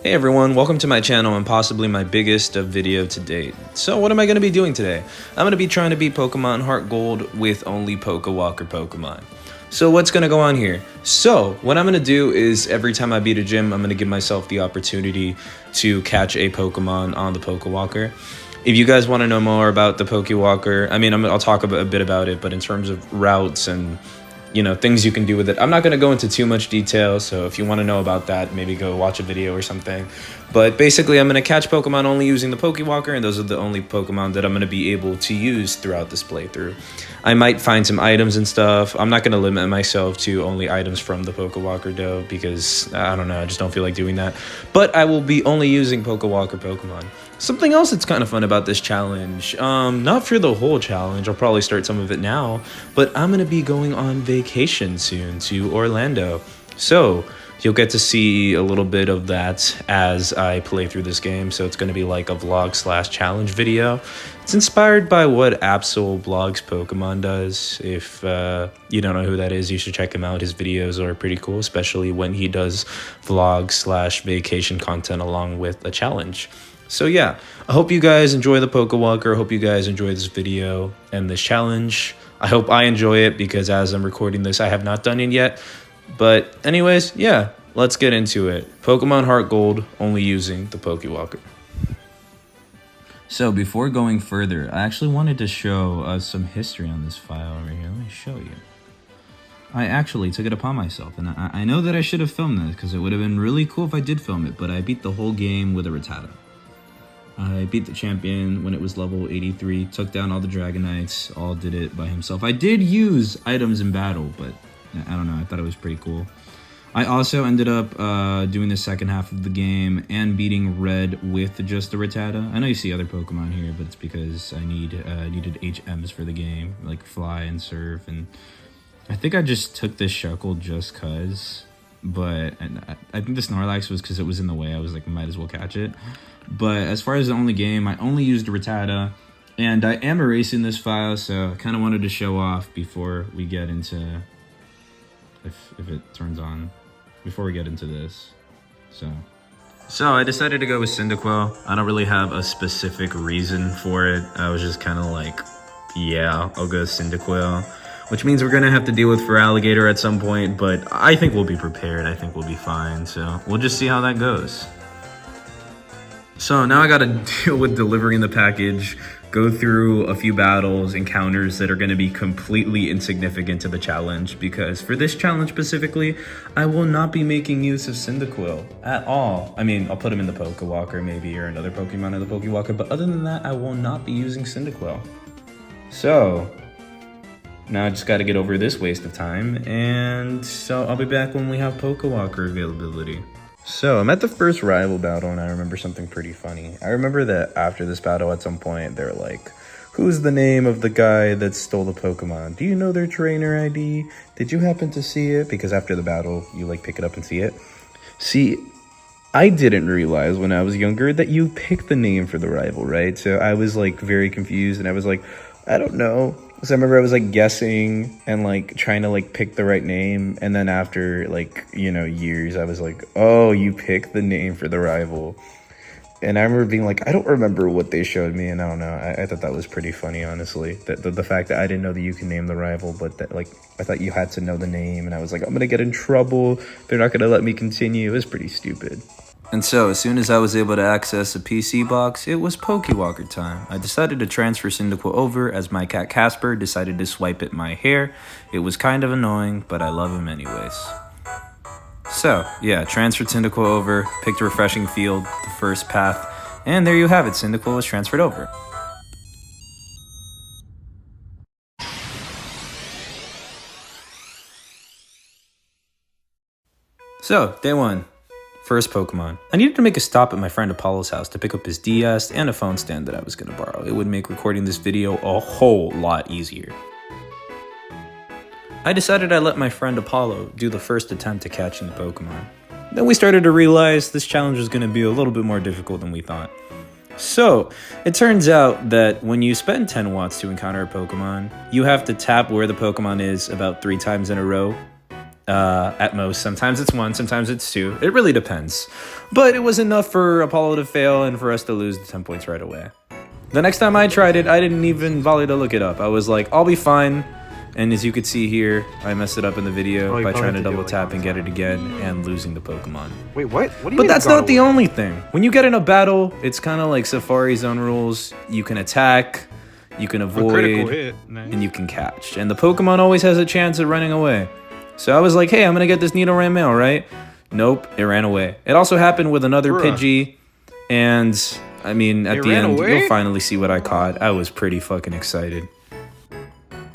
Hey everyone, welcome to my channel and possibly my biggest video to date. So what am I going to be doing today? I'm going to be trying to beat Pokemon Heartgold with only Pokéwalker Pokémon. So what's going to go on here? So what I'm going to do is every time I beat a gym, I'm going to give myself the opportunity to catch a Pokemon on the Pokéwalker. If you guys want to know more about the Pokéwalker, I'll talk a bit about it, but in terms of routes and things you can do with it, I'm not going to go into too much detail, so if you want to know about that, maybe go watch a video or something. But basically, I'm going to catch Pokemon only using the Pokéwalker, and those are the only Pokemon that I'm going to be able to use throughout this playthrough. I might find some items and stuff. I'm not going to limit myself to only items from the Pokéwalker, though, because, I don't know, I just don't feel like doing that. But I will be only using Pokéwalker Pokemon. Something else that's kind of fun about this challenge, not for the whole challenge, I'll probably start some of it now, but I'm going to be going on vacation soon to Orlando. So you'll get to see a little bit of that as I play through this game. So it's going to be like a vlog/challenge video. It's inspired by what Absol Blogs Pokemon does. If you don't know who that is, you should check him out. His videos are pretty cool, especially when he does vlog/vacation content along with a challenge. So yeah, I hope you guys enjoy the Pokéwalker. I hope you guys enjoy this video and this challenge. I hope I enjoy it because as I'm recording this, I have not done it yet. But anyways, yeah, let's get into it. Pokemon Heartgold, only using the Pokéwalker. So before going further, I actually wanted to show some history on this file right here. Let me show you. I actually took it upon myself, and I know that I should have filmed this because it would have been really cool if I did film it, but I beat the whole game with a Rattata. I beat the champion when it was level 83, took down all the Dragonites, all did it by himself. I did use items in battle, but I don't know, I thought it was pretty cool. I also ended up doing the second half of the game and beating Red with just the Rattata. I know you see other Pokemon here, but it's because I needed HMs for the game, like Fly and Surf, and I think I just took this Shuckle just cuz, but I think the Snorlax was because it was in the way. I was like, might as well catch it. But as far as the only game, I only used Rattata, and I am erasing this file, so I kind of wanted to show off before we get into, if it turns on, before we get into this. So I decided to go with Cyndaquil. I don't really have a specific reason for it. I was just kind of like, yeah, I'll go Cyndaquil, which means we're going to have to deal with Feraligatr at some point, but I think we'll be prepared. I think we'll be fine, so we'll just see how that goes. So now I gotta deal with delivering the package, go through a few battles, encounters that are gonna be completely insignificant to the challenge, because for this challenge specifically, I will not be making use of Cyndaquil at all. I mean, I'll put him in the Pokéwalker maybe, or another Pokemon in the Pokéwalker, but other than that, I will not be using Cyndaquil. So now I just gotta get over this waste of time, and so I'll be back when we have Pokéwalker availability. So I'm at the first rival battle, and I remember something pretty funny. I remember that after this battle at some point, they're like, who's the name of the guy that stole the Pokemon? Do you know their trainer ID? Did you happen to see it? Because after the battle, you like pick it up and see it. See, I didn't realize when I was younger that you pick the name for the rival, right? So I was like very confused, and I was like, I don't know. So I remember I was like guessing and like trying to like pick the right name, and then after like, years, I was like, oh, you picked the name for the rival. And I remember being like, I don't remember what they showed me, and I don't know, I thought that was pretty funny, honestly, that the fact that I didn't know that you can name the rival, but that like I thought you had to know the name, and I was like, I'm gonna get in trouble, they're not gonna let me continue. It was pretty stupid. And so, as soon as I was able to access a PC box, it was Pokéwalker time. I decided to transfer Cyndaquil over as my cat Casper decided to swipe at my hair. It was kind of annoying, but I love him anyways. So, yeah, transferred Cyndaquil over, picked a refreshing field, the first path, and there you have it, Cyndaquil was transferred over. So, day one. First Pokemon. I needed to make a stop at my friend Apollo's house to pick up his DS and a phone stand that I was going to borrow. It would make recording this video a whole lot easier. I decided I'd let my friend Apollo do the first attempt at catching the Pokemon. Then we started to realize this challenge was going to be a little bit more difficult than we thought. So, it turns out that when you spend 10 watts to encounter a Pokemon, you have to tap where the Pokemon is about 3 times in a row. at most. Sometimes it's 1, sometimes it's 2. It really depends. But it was enough for Apollo to fail and for us to lose the 10 points right away. The next time I tried it, I didn't even bother to look it up. I was like, I'll be fine. And as you could see here, I messed it up in the video by trying to double tap and get it again and losing the Pokemon. Wait, what? What do you mean? But that's not the only thing. When you get in a battle, it's kind of like Safari Zone rules. You can attack, you can avoid, and you can catch. And the Pokemon always has a chance of running away. So I was like, hey, I'm going to get this Nidoran male, right? Nope, it ran away. It also happened with another Pidgey. And, I mean, at the end, you'll finally see what I caught. I was pretty fucking excited.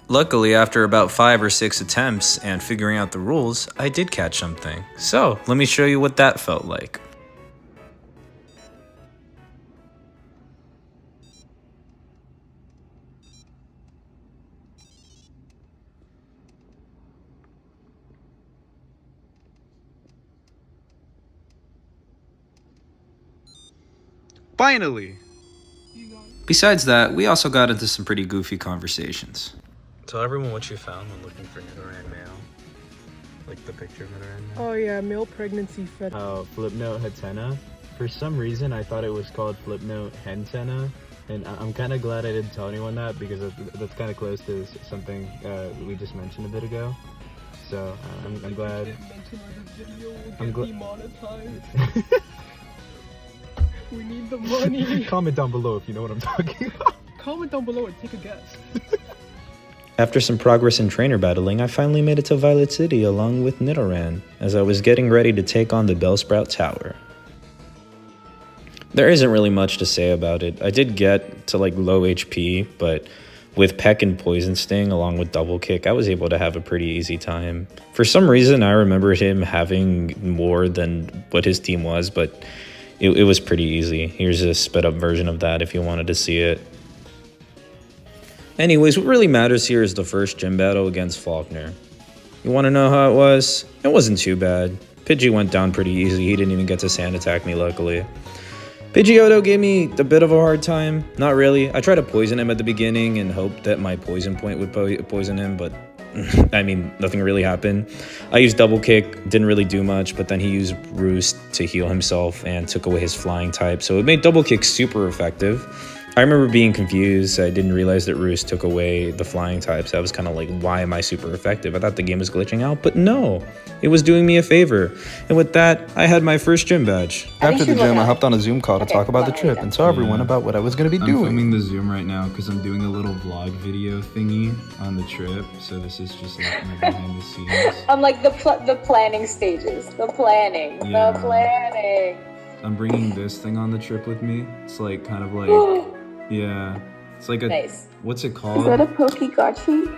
Luckily, after about 5 or 6 attempts and figuring out the rules, I did catch something. So, let me show you what that felt like. Finally! Besides that, we also got into some pretty goofy conversations. Tell everyone what you found when looking for Nidoran male. Like the picture of Nidoran male. Oh yeah, male pregnancy fed. Oh, Flipnote Hatena. For some reason, I thought it was called Flipnote Hentena. And I'm kind of glad I didn't tell anyone that because that's kind of close to something we just mentioned a bit ago. So I'm glad. I'm glad. We need the money. Comment down below if you know what I'm talking about. Comment down below and take a guess. After some progress in trainer battling, I finally made it to Violet City along with Nidoran, as I was getting ready to take on the Bellsprout Tower. There isn't really much to say about it. I did get to like low HP, but with Peck and Poison Sting along with Double Kick, I was able to have a pretty easy time. For some reason, I remembered him having more than what his team was, but it was pretty easy. Here's a sped up version of that if you wanted to see it. Anyways, what really matters here is the first gym battle against Faulkner. You want to know how it was? It wasn't too bad. Pidgey went down pretty easy. He didn't even get to sand attack me, luckily. Pidgeotto gave me a bit of a hard time. Not really. I tried to poison him at the beginning and hoped that my poison point would poison him, but I mean, nothing really happened. I used Double Kick, didn't really do much, but then he used Roost to heal himself and took away his flying type, so it made Double Kick super effective. I remember being confused. I didn't realize that Roost took away the flying types. I was kind of like, why am I super effective? I thought the game was glitching out, but no, it was doing me a favor. And with that, I had my first gym badge. After the gym, I hopped on a Zoom call to talk about the trip and tell everyone about what I was going to be doing. I'm filming the Zoom right now because I'm doing a little vlog video thingy on the trip. So this is just like my behind the scenes. I'm like the planning stages. The planning. I'm bringing this thing on the trip with me. It's like kind of like... Yeah, it's like a nice. What's it called? Is that a Pokegachi?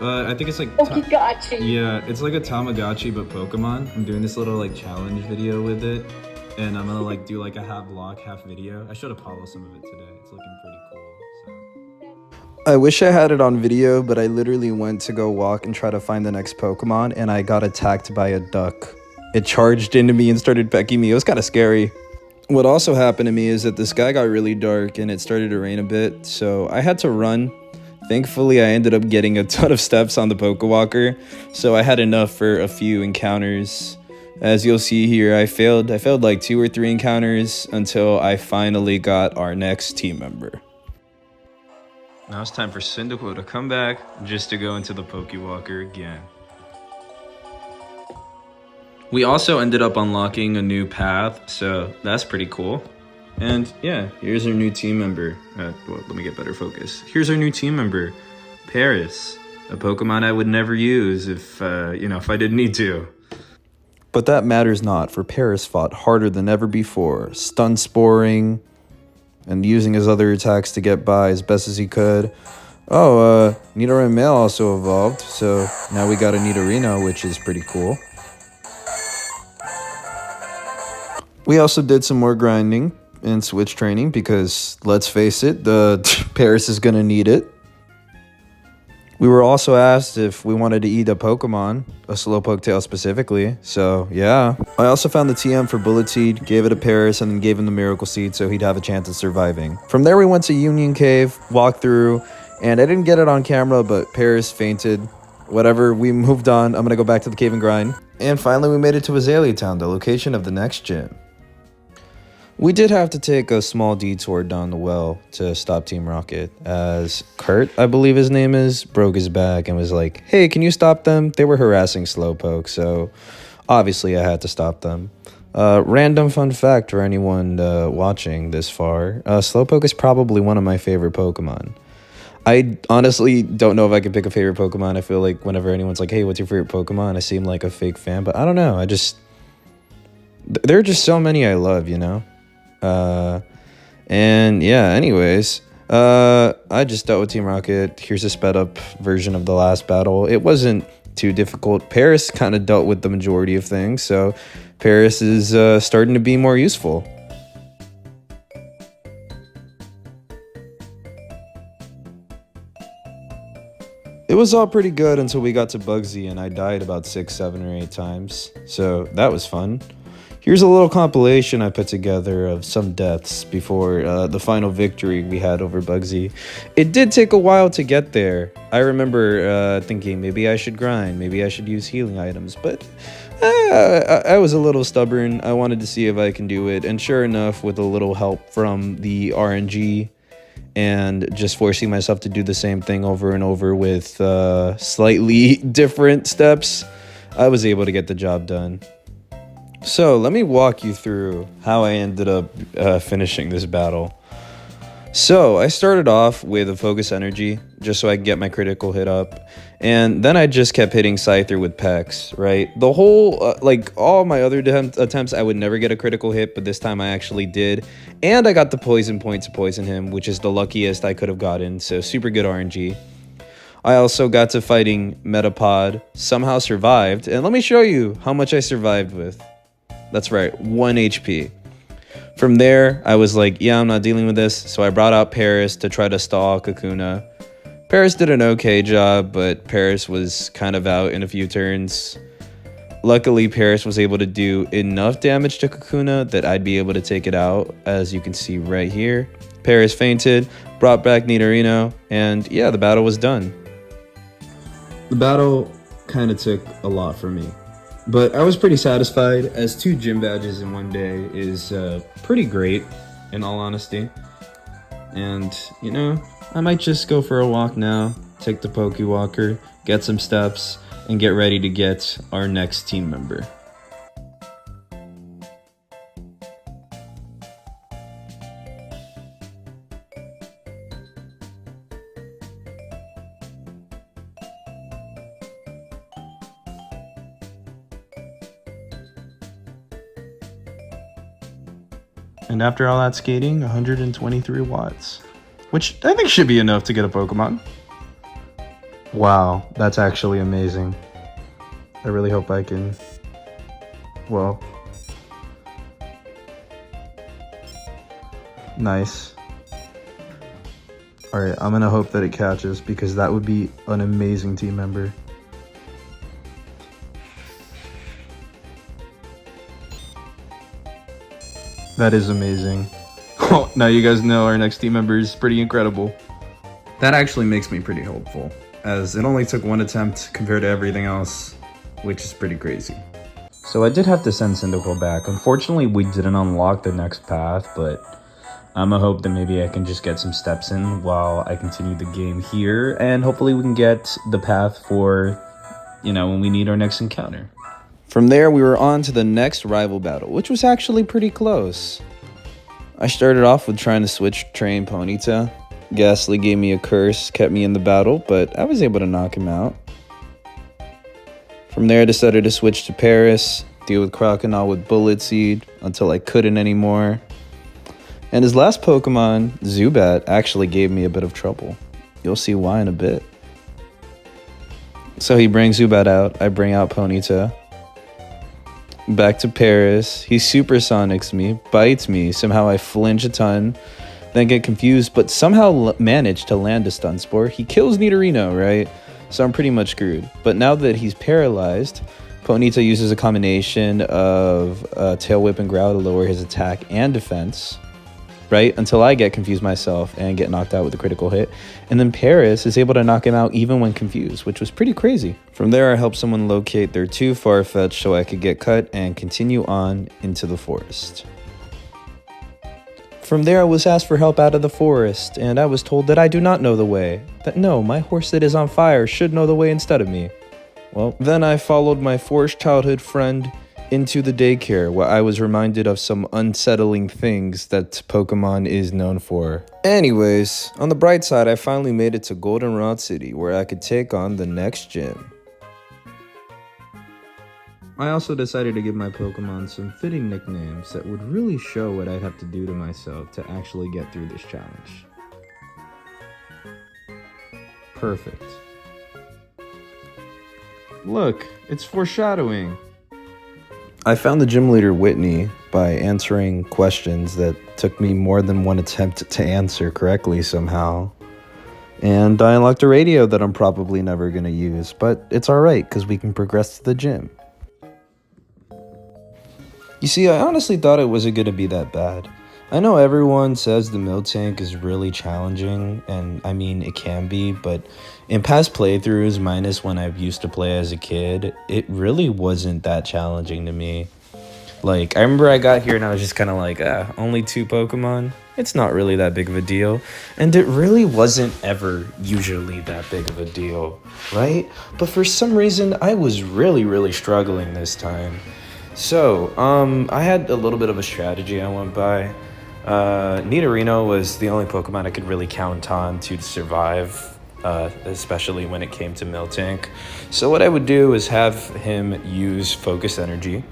I think it's like Pokegachi. Yeah, it's like a Tamagotchi but Pokemon. I'm doing this little like challenge video with it, and I'm gonna like do like a half vlog, half video. I showed Apollo some of it today. It's looking pretty cool. So. I wish I had it on video, but I literally went to go walk and try to find the next Pokemon, and I got attacked by a duck. It charged into me and started pecking me. It was kind of scary. What also happened to me is that the sky got really dark and it started to rain a bit, so I had to run. Thankfully, I ended up getting a ton of steps on the Pokéwalker, so I had enough for a few encounters. As you'll see here, I failed like 2 or 3 encounters until I finally got our next team member. Now it's time for Cyndaquil to come back just to go into the Pokéwalker again. We also ended up unlocking a new path, so that's pretty cool. And yeah, here's our new team member. Well, let me get better focus. Here's our new team member, Paris, a Pokemon I would never use if I didn't need to. But that matters not, for Paris fought harder than ever before, stun sporing and using his other attacks to get by as best as he could. Nidoran male also evolved, so now we got a Nidorino, which is pretty cool. We also did some more grinding and switch training because, let's face it, the Paris is going to need it. We were also asked if we wanted to eat a Pokemon, a Slowpoke tail specifically, so yeah. I also found the TM for Bullet Seed, gave it a Paris, and then gave him the Miracle Seed so he'd have a chance of surviving. From there we went to Union Cave, walked through, and I didn't get it on camera, but Paris fainted whatever, we moved on. I'm gonna go back to the cave and grind. And finally, we made it to Azalea Town, the location of the next gym. We did have to take a small detour down the well to stop Team Rocket, as Kurt, I believe his name is, broke his back and was like, hey, can you stop them? They were harassing Slowpoke, so obviously I had to stop them. Random fun fact for anyone watching this far, Slowpoke is probably one of my favorite Pokemon. I honestly don't know if I could pick a favorite Pokemon. I feel like whenever anyone's like, hey, what's your favorite Pokemon? I seem like a fake fan, but I don't know. There are just so many I love, you know? And yeah, anyways, I just dealt with Team Rocket. Here's a sped up version of the last battle. It wasn't too difficult. Paris kind of dealt with the majority of things, so Paris is starting to be more useful. It was all pretty good until we got to Bugsy and I died about 6, 7, or 8 times, so that was fun. Here's a little compilation I put together of some deaths before the final victory we had over Bugsy. It did take a while to get there. I remember thinking maybe I should grind, maybe I should use healing items, but I was a little stubborn. I wanted to see if I can do it, and sure enough, with a little help from the RNG and just forcing myself to do the same thing over and over with slightly different steps, I was able to get the job done. So let me walk you through how I ended up finishing this battle. So I started off with a focus energy just so I could get my critical hit up, and then I just kept hitting Scyther with Pex, right? The whole, like all my other attempts, I would never get a critical hit, but this time I actually did, and I got the poison point to poison him, which is the luckiest I could have gotten, so super good RNG. I also got to fighting Metapod, somehow survived, and let me show you how much I survived with. That's right, 1 HP. From there, I was like, yeah, I'm not dealing with this, so I brought out Paris to try to stall Kakuna. Paris did an okay job, but Paris was kind of out in a few turns. Luckily, Paris was able to do enough damage to Kakuna that I'd be able to take it out, as you can see right here. Paris fainted, brought back Nidorino, and yeah, the battle was done. The battle kind of took a lot for me, but I was pretty satisfied, as 2 gym badges in 1 day is pretty great, in all honesty. And, you know, I might just go for a walk now, take the Pokéwalker, get some steps, and get ready to get our next team member. And after all that skating, 123 watts. Which I think should be enough to get a Pokemon. Wow, that's actually amazing. I really hope I can... Well... Nice. Alright, I'm gonna hope that it catches, because that would be an amazing team member. That is amazing. Oh, now you guys know our next team member is pretty incredible. That actually makes me pretty hopeful, as it only took 1 attempt compared to everything else, which is pretty crazy. So I did have to send Cyndaquil back. Unfortunately, we didn't unlock the next path, but I'm gonna hope that maybe I can just get some steps in while I continue the game here, and hopefully we can get the path for, you know, when we need our next encounter. From there, we were on to the next rival battle, which was actually pretty close. I started off with trying to switch train Ponyta. Ghastly gave me a curse, kept me in the battle, but I was able to knock him out. From there, I decided to switch to Paris, deal with Croconaw with Bullet Seed until I couldn't anymore. And his last Pokemon, Zubat, actually gave me a bit of trouble. You'll see why in a bit. So he brings Zubat out, I bring out Ponyta. Back to Paris, he supersonics me, bites me, somehow I flinch a ton, then get confused, but somehow manage to land a stun spore. He kills Nidorino, right? So I'm pretty much screwed. But now that he's paralyzed, Ponyta uses a combination of Tail Whip and Growl to lower his attack and defense. right? Until I get confused myself and get knocked out with a critical hit. And then Paris is able to knock him out even when confused, which was pretty crazy. From there, I helped someone locate their 2 Farfetch'd so I could get cut and continue on into the forest. From there, I was asked for help out of the forest, and I was told that I do not know the way. That no, my horse that is on fire should know the way instead of me. Well, then I followed my forest childhood friend into the daycare, where I was reminded of some unsettling things that Pokemon is known for. Anyways, on the bright side, I finally made it to Goldenrod City, where I could take on the next gym. I also decided to give my Pokemon some fitting nicknames that would really show what I'd have to do to myself to actually get through this challenge. Perfect. Look, it's foreshadowing. I found the gym leader Whitney by answering questions that took me more than one attempt to answer correctly somehow. And I unlocked a radio that I'm probably never going to use, but it's alright because we can progress to the gym. You see, I honestly thought it wasn't going to be that bad. I know everyone says the Miltank is really challenging, and I mean, it can be, but in past playthroughs, minus when I used to play as a kid, it really wasn't that challenging to me. Like, I remember I got here and I was just kind of like, only 2 Pokemon? It's not really that big of a deal. And it really wasn't ever usually that big of a deal, right? But for some reason, I was really struggling this time. So, I had a little bit of a strategy I went by. Nidorino was the only Pokemon I could really count on to survive, especially when it came to Miltank. So what I would do is have him use Focus Energy.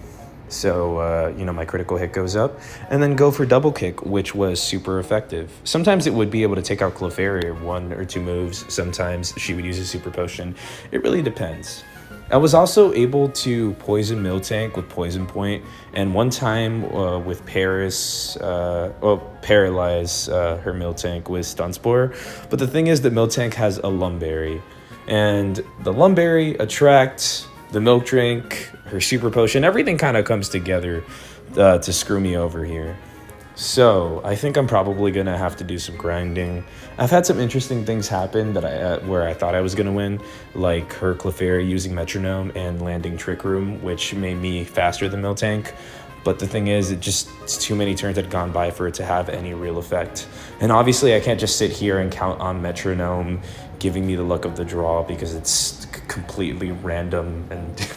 So, my critical hit goes up, and then go for Double Kick, which was super effective. Sometimes it would be able to take out Clefairy 1 or 2 moves. Sometimes she would use a Super Potion. It really depends. I was also able to poison Miltank with Poison Point, and one time with Paris, paralyze her Miltank with Stun Spore. But the thing is that Miltank has a Lumberry, and the Lumberry attracts the Milk Drink, her Super Potion. Everything kind of comes together to screw me over here. So I think I'm probably gonna have to do some grinding. I've had some interesting things happen that where I thought I was gonna win, like her Clefairy using Metronome and landing Trick Room, which made me faster than Miltank. But the thing is, it's too many turns had gone by for it to have any real effect. And obviously I can't just sit here and count on Metronome giving me the luck of the draw, because it's completely random, and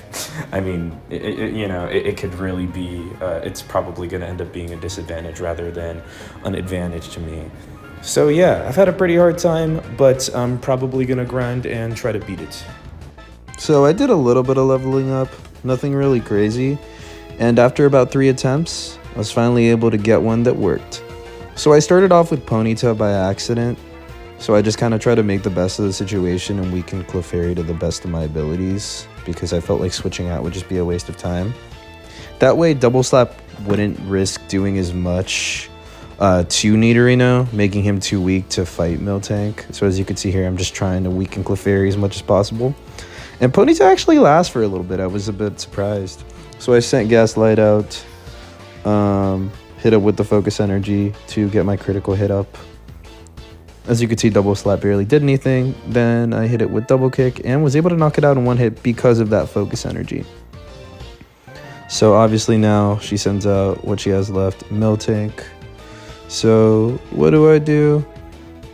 I mean, it could really be, it's probably going to end up being a disadvantage rather than an advantage to me. So yeah, I've had a pretty hard time, but I'm probably going to grind and try to beat it. So I did a little bit of leveling up, nothing really crazy, and after about 3 attempts, I was finally able to get one that worked. So I started off with Ponyta by accident. So I just kind of try to make the best of the situation and weaken Clefairy to the best of my abilities, because I felt like switching out would just be a waste of time. That way, Double Slap wouldn't risk doing as much to Nidorino, making him too weak to fight Miltank. So as you can see here, I'm just trying to weaken Clefairy as much as possible. And Ponyta actually lasts for a little bit. I was a bit surprised. So I sent Gaslight out, hit it with the Focus Energy to get my critical hit up. As you can see, Double Slap barely did anything. Then I hit it with Double Kick and was able to knock it out in 1 hit because of that Focus Energy. So obviously now she sends out what she has left, Miltank. So what do?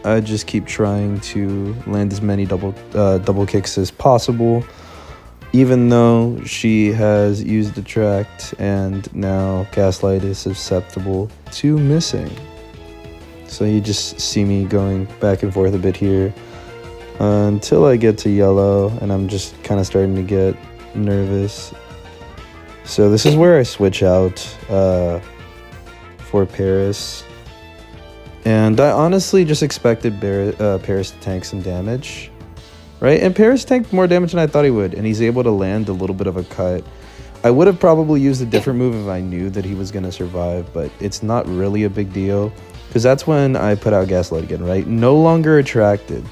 I just keep trying to land as many double kicks as possible, even though she has used Attract and now Gaslight is susceptible to missing. So you just see me going back and forth a bit here until I get to yellow, and I'm just kind of starting to get nervous. So this is where I switch out for Paris. And I honestly just expected Paris to tank some damage, right? And Paris tanked more damage than I thought he would, and he's able to land a little bit of a cut. I would have probably used a different move if I knew that he was going to survive, but it's not really a big deal. Because that's when I put out Gaslight again, right? No longer attracted.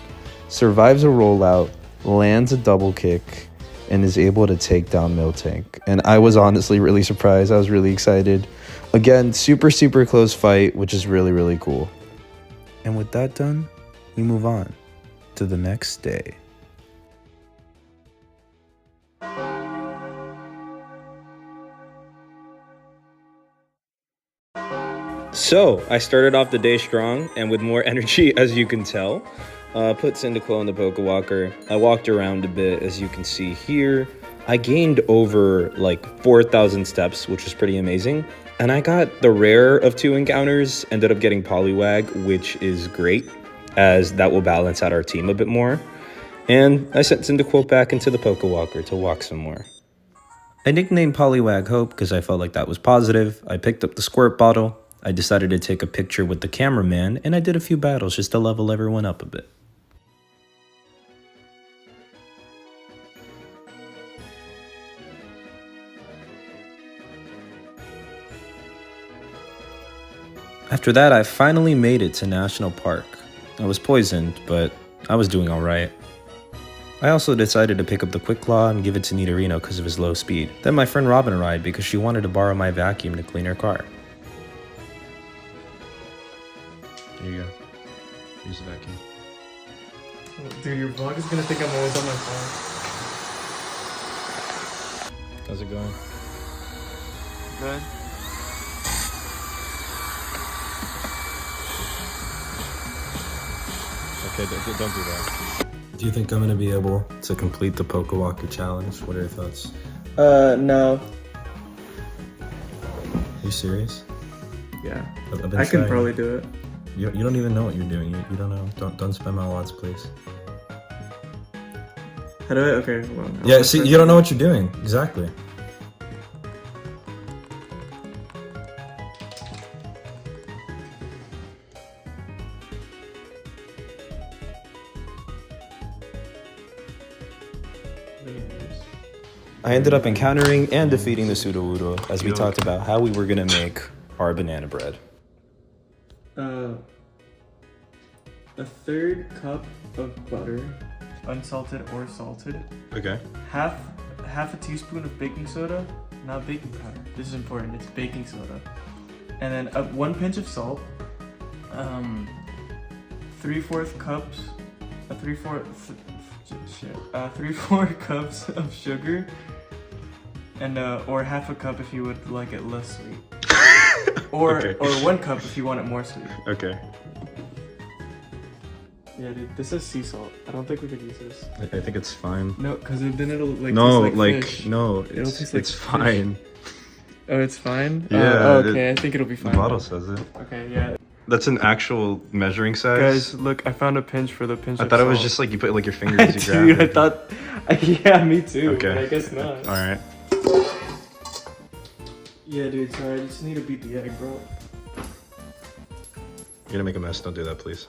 Survives a rollout, lands a double kick, and is able to take down Miltank. And I was honestly really surprised. I was really excited. Again, super close fight, which is really cool. And with that done, we move on to the next day. So, I started off the day strong and with more energy, as you can tell. Put Cyndaquil in the Pokéwalker. I walked around a bit, as you can see here. I gained over like 4,000 steps, which was pretty amazing. And I got the rare of 2 encounters, ended up getting Poliwag, which is great, as that will balance out our team a bit more. And I sent Cyndaquil back into the Pokéwalker to walk some more. I nicknamed Poliwag Hope because I felt like that was positive. I picked up the squirt bottle. I decided to take a picture with the cameraman, and I did a few battles just to level everyone up a bit. After that, I finally made it to National Park. I was poisoned, but I was doing alright. I also decided to pick up the Quick Claw and give it to Nidorino because of his low speed. Then my friend Robin arrived because she wanted to borrow my vacuum to clean her car. Here you go. Use the vacuum. Dude, your vlog is gonna think I'm always on my phone. How's it going? Good. Okay, don't do that. Do you think I'm gonna be able to complete the Pokéwalker challenge? What are your thoughts? No. Are you serious? Yeah. I've been I can trying. probably do it. You don't even know what you're doing. You don't know. Don't spend my watts, please. How do I? Okay, well. Yeah, see, you don't know what you're doing. Exactly. I ended up encountering and defeating the Sudowoodo as we talked about how we were gonna make our banana bread. A third cup of butter, unsalted or salted. Okay. Half a teaspoon of baking soda, not baking powder. This is important. It's baking soda. And then 1 pinch of salt. 3/4 cups. 3/4 cups of sugar. And or half a cup if you would like it less sweet. Or Okay. or 1 cup if you want it more sweet. Okay. Yeah, dude, this is sea salt. I don't think we could use this. I think it's fine. No, because then it'll like No, taste like fish. no, It'll taste like it's fish. fine. Oh, it's fine? Yeah, okay, I think it'll be The fine. bottle says it. Okay, yeah. That's an actual measuring size. Guys, look, I found a pinch for the pinch I of thought it was salt. just like you put like your fingers as you grab Dude, I it. thought... Yeah, me too, Okay. but I guess not. All right. Yeah, dude, sorry, I just need to beat the egg, bro. You're gonna make a mess. Don't do that, please.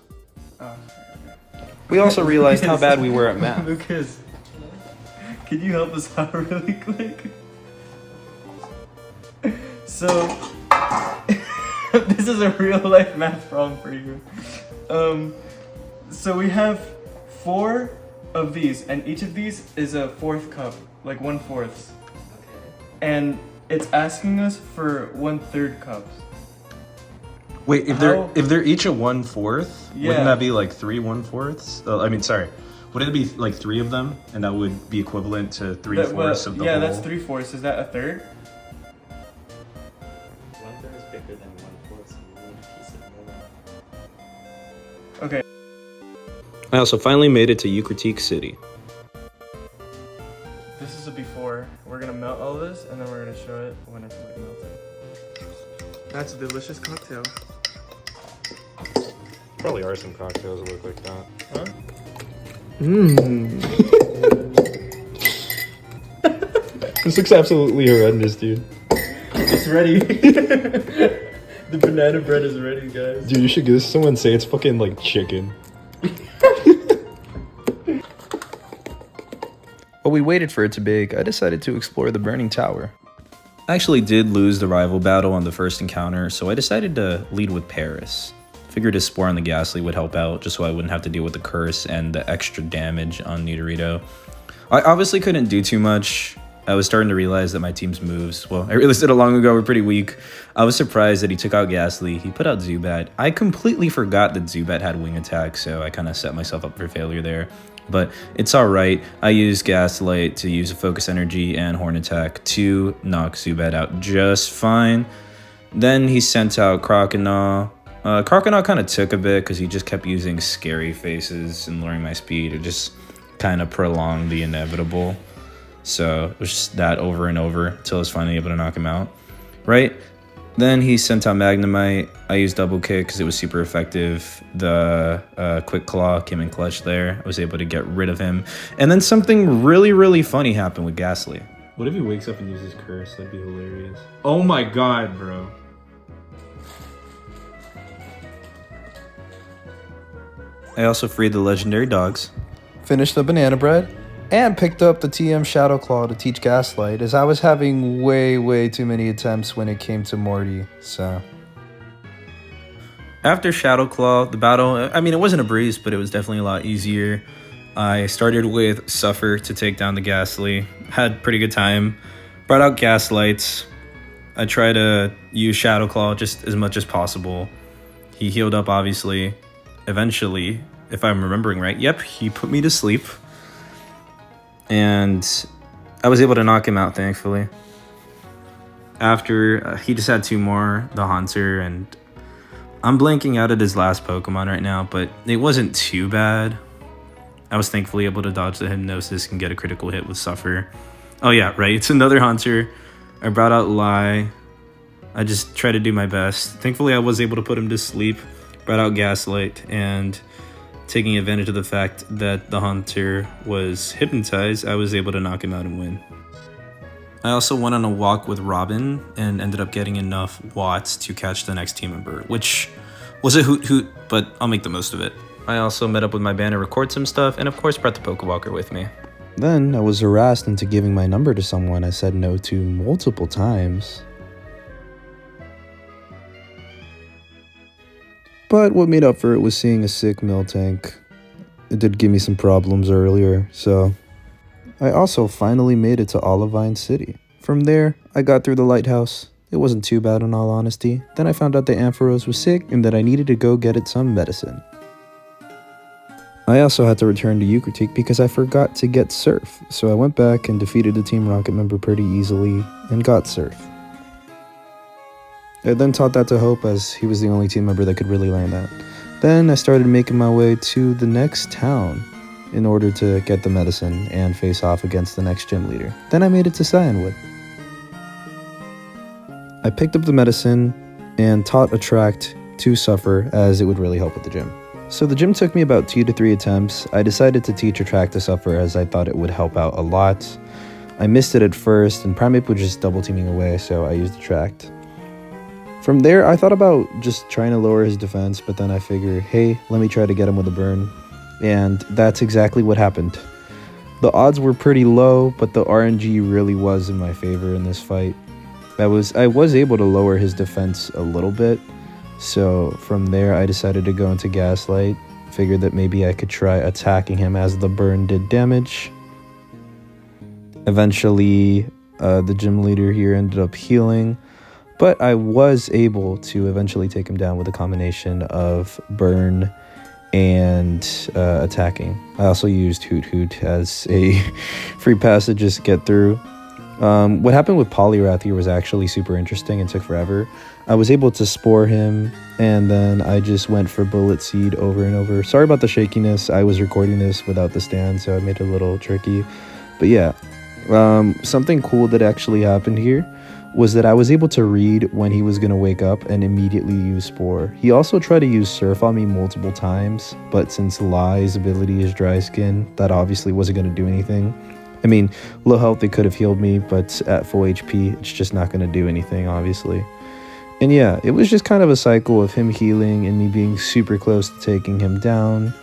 Uh, We also realized how bad we were at math. Lucas, can you help us out really quick? So, this is a real life math problem for you. So we have 4 of these, and each of these is a 1/4 cup, like 1/4. And it's asking us for 1/3 cups. Wait, if How- they're each a 1/4, Yeah. wouldn't that be like 3 1/4s? I mean, sorry. Would it be like 3 of them, and that would be equivalent to 3/4 of the yeah, whole? that's 3/4. Is that a third? 1/3 is bigger than 1/4, so you need a piece of milk. Okay. I also finally made it to Eucritique City. This is a before. We're gonna melt all this, and then we're gonna show it when it's like melted. That's a delicious cocktail. Probably are some cocktails that look like that. Huh? This looks absolutely horrendous, dude. It's ready. The banana bread is ready, guys. Dude, you should give this to someone and say it's fucking like chicken. While we waited for it to bake, I decided to explore the Burning Tower. I actually did lose the rival battle on the first encounter, so I decided to lead with Paris. Figured his Spore on the Ghastly would help out, just so I wouldn't have to deal with the curse and the extra damage on Nidorino. I obviously couldn't do too much. I was starting to realize that my team's moves, well, I realized it long ago, were pretty weak. I was surprised that he took out Ghastly. He put out Zubat. I completely forgot that Zubat had wing attack, so I kind of set myself up for failure there. But it's alright. I used Gaslight to use a Focus Energy and Horn Attack to knock Zubat out just fine. Then he sent out Croconaw. Croconaw kind of took a bit because he just kept using scary faces and lowering my speed. It just kind of prolonged the inevitable. So it was just that over and over until I was finally able to knock him out. Right? Then he sent out Magnemite. I used Double Kick because it was super effective. The Quick Claw came in clutch there. I was able to get rid of him. And then something really, really funny happened with Ghastly. What if he wakes up and uses Curse? That'd be hilarious. Oh my god, bro. I also freed the legendary dogs. Finished the banana bread, and picked up the TM Shadow Claw to teach Gaslight, as I was having way too many attempts when it came to Morty, so. After Shadow Claw, the battle, I mean, it wasn't a breeze, but it was definitely a lot easier. I started with Suffer to take down the Ghastly. Had pretty good time. Brought out Gaslights. I tried to use Shadow Claw just as much as possible. He healed up, obviously. Eventually, if I'm remembering right, yep, he put me to sleep. And I was able to knock him out, thankfully. After, he just had 2 more, the Haunter, and I'm blanking out at his last Pokemon right now, but it wasn't too bad. I was thankfully able to dodge the Hypnosis and get a critical hit with Suffer. Oh yeah, right, it's another Haunter. I brought out Lie. I just tried to do my best. Thankfully, I was able to put him to sleep. Brought out Gaslight, and taking advantage of the fact that the Haunter was hypnotized, I was able to knock him out and win. I also went on a walk with Robin and ended up getting enough watts to catch the next team member, which was a hoot, but I'll make the most of it. I also met up with my band to record some stuff, and of course brought the Pokéwalker with me. Then I was harassed into giving my number to someone I said no to multiple times. But what made up for it was seeing a sick Miltank. It did give me some problems earlier, so. I also finally made it to Olivine City. From there, I got through the lighthouse. It wasn't too bad in all honesty. Then I found out that Ampharos was sick and that I needed to go get it some medicine. I also had to return to Eucritique because I forgot to get Surf, so I went back and defeated the Team Rocket member pretty easily and got Surf. I then taught that to Hope, as he was the only team member that could really learn that. Then I started making my way to the next town in order to get the medicine and face off against the next gym leader. Then I made it to Cyanwood. I picked up the medicine and taught Attract to Suffer, as it would really help with the gym. So the gym took me about 2 to 3 attempts. I decided to teach Attract to Suffer as I thought it would help out a lot. I missed it at first, and Primeape was just double teaming away, so I used Attract. From there, I thought about just trying to lower his defense, but then I figured, hey, let me try to get him with a burn. And that's exactly what happened. The odds were pretty low, but the RNG really was in my favor in this fight. I was able to lower his defense a little bit, so from there I decided to go into Gaslight. Figured that maybe I could try attacking him as the burn did damage. Eventually, the gym leader here ended up healing. But I was able to eventually take him down with a combination of burn and attacking. I also used Hoot Hoot as a free pass to just get through. What happened with Poliwrath here was actually super interesting and took forever. I was able to spore him, and then I just went for Bullet Seed over and over. Sorry about the shakiness. I was recording this without the stand, so I made it a little tricky. But yeah, something cool that actually happened here was that I was able to read when he was going to wake up and immediately use Spore. He also tried to use Surf on me multiple times, but since Lie's ability is Dry Skin, that obviously wasn't going to do anything. I mean, low health, it could have healed me, but at full HP, it's just not going to do anything, obviously. And yeah, it was just kind of a cycle of him healing and me being super close to taking him down.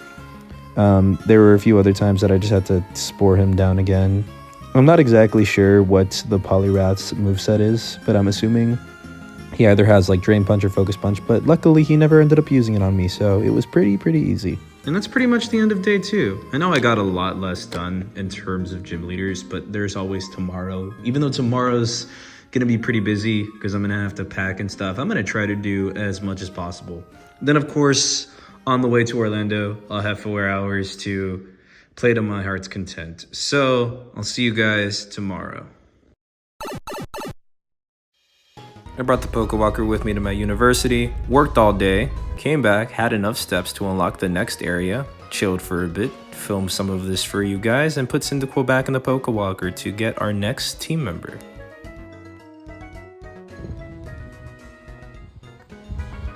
There were a few other times that I just had to Spore him down again. I'm not exactly sure what the Poliwrath's moveset is, but I'm assuming he either has like Drain Punch or Focus Punch, but luckily he never ended up using it on me, so it was pretty easy. And that's pretty much the end of day 2. I know I got a lot less done in terms of gym leaders, but there's always tomorrow. Even though tomorrow's gonna be pretty busy because I'm gonna have to pack and stuff, I'm gonna try to do as much as possible. Then of course, on the way to Orlando, I'll have 4 hours to play to my heart's content. So I'll see you guys tomorrow. I brought the Pokéwalker with me to my university, worked all day, came back, had enough steps to unlock the next area, chilled for a bit, filmed some of this for you guys, and put Cyndaquil back in the Pokéwalker to get our next team member.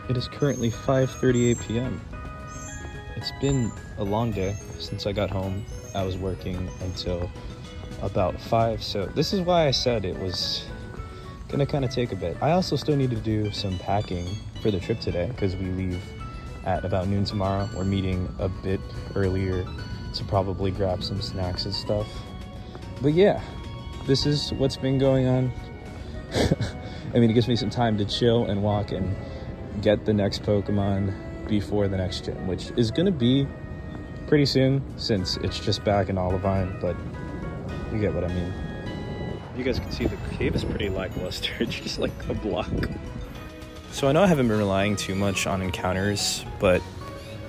It is currently 5:38 p.m. It's been a long day since I got home. I was working until about 5, so this is why I said it was gonna kind of take a bit. I also still need to do some packing for the trip today because we leave at about noon tomorrow. We're meeting a bit earlier to probably grab some snacks and stuff. But yeah, this is what's been going on. I mean, it gives me some time to chill and walk and get the next Pokemon before the next gym, which is gonna be pretty soon since it's just back in Olivine, but you get what I mean. You guys can see the cave is pretty lackluster. It's just like a block. So I know I haven't been relying too much on encounters, but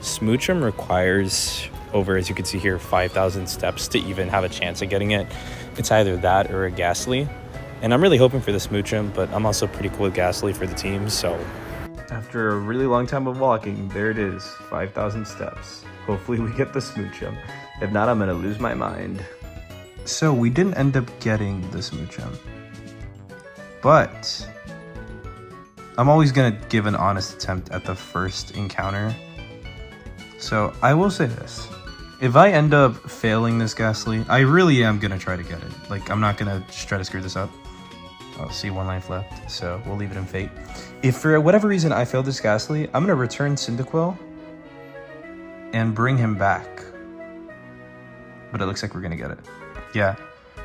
Smoochum requires over, as you can see here, 5,000 steps to even have a chance at getting it. It's either that or a Ghastly. And I'm really hoping for the Smoochum, but I'm also pretty cool with Ghastly for the team, so. After a really long time of walking, there it is, 5,000 steps. Hopefully we get the Smoochum. If not, I'm gonna lose my mind. So we didn't end up getting the Smoochum, but I'm always gonna give an honest attempt at the first encounter. So I will say this, if I end up failing this Ghastly, I really am gonna try to get it. Like, I'm not gonna just try to screw this up. I'll see 1 life left, so we'll leave it in fate. If for whatever reason I fail this Ghastly, I'm gonna return Cyndaquil and bring him back. But it looks like we're gonna get it. Yeah.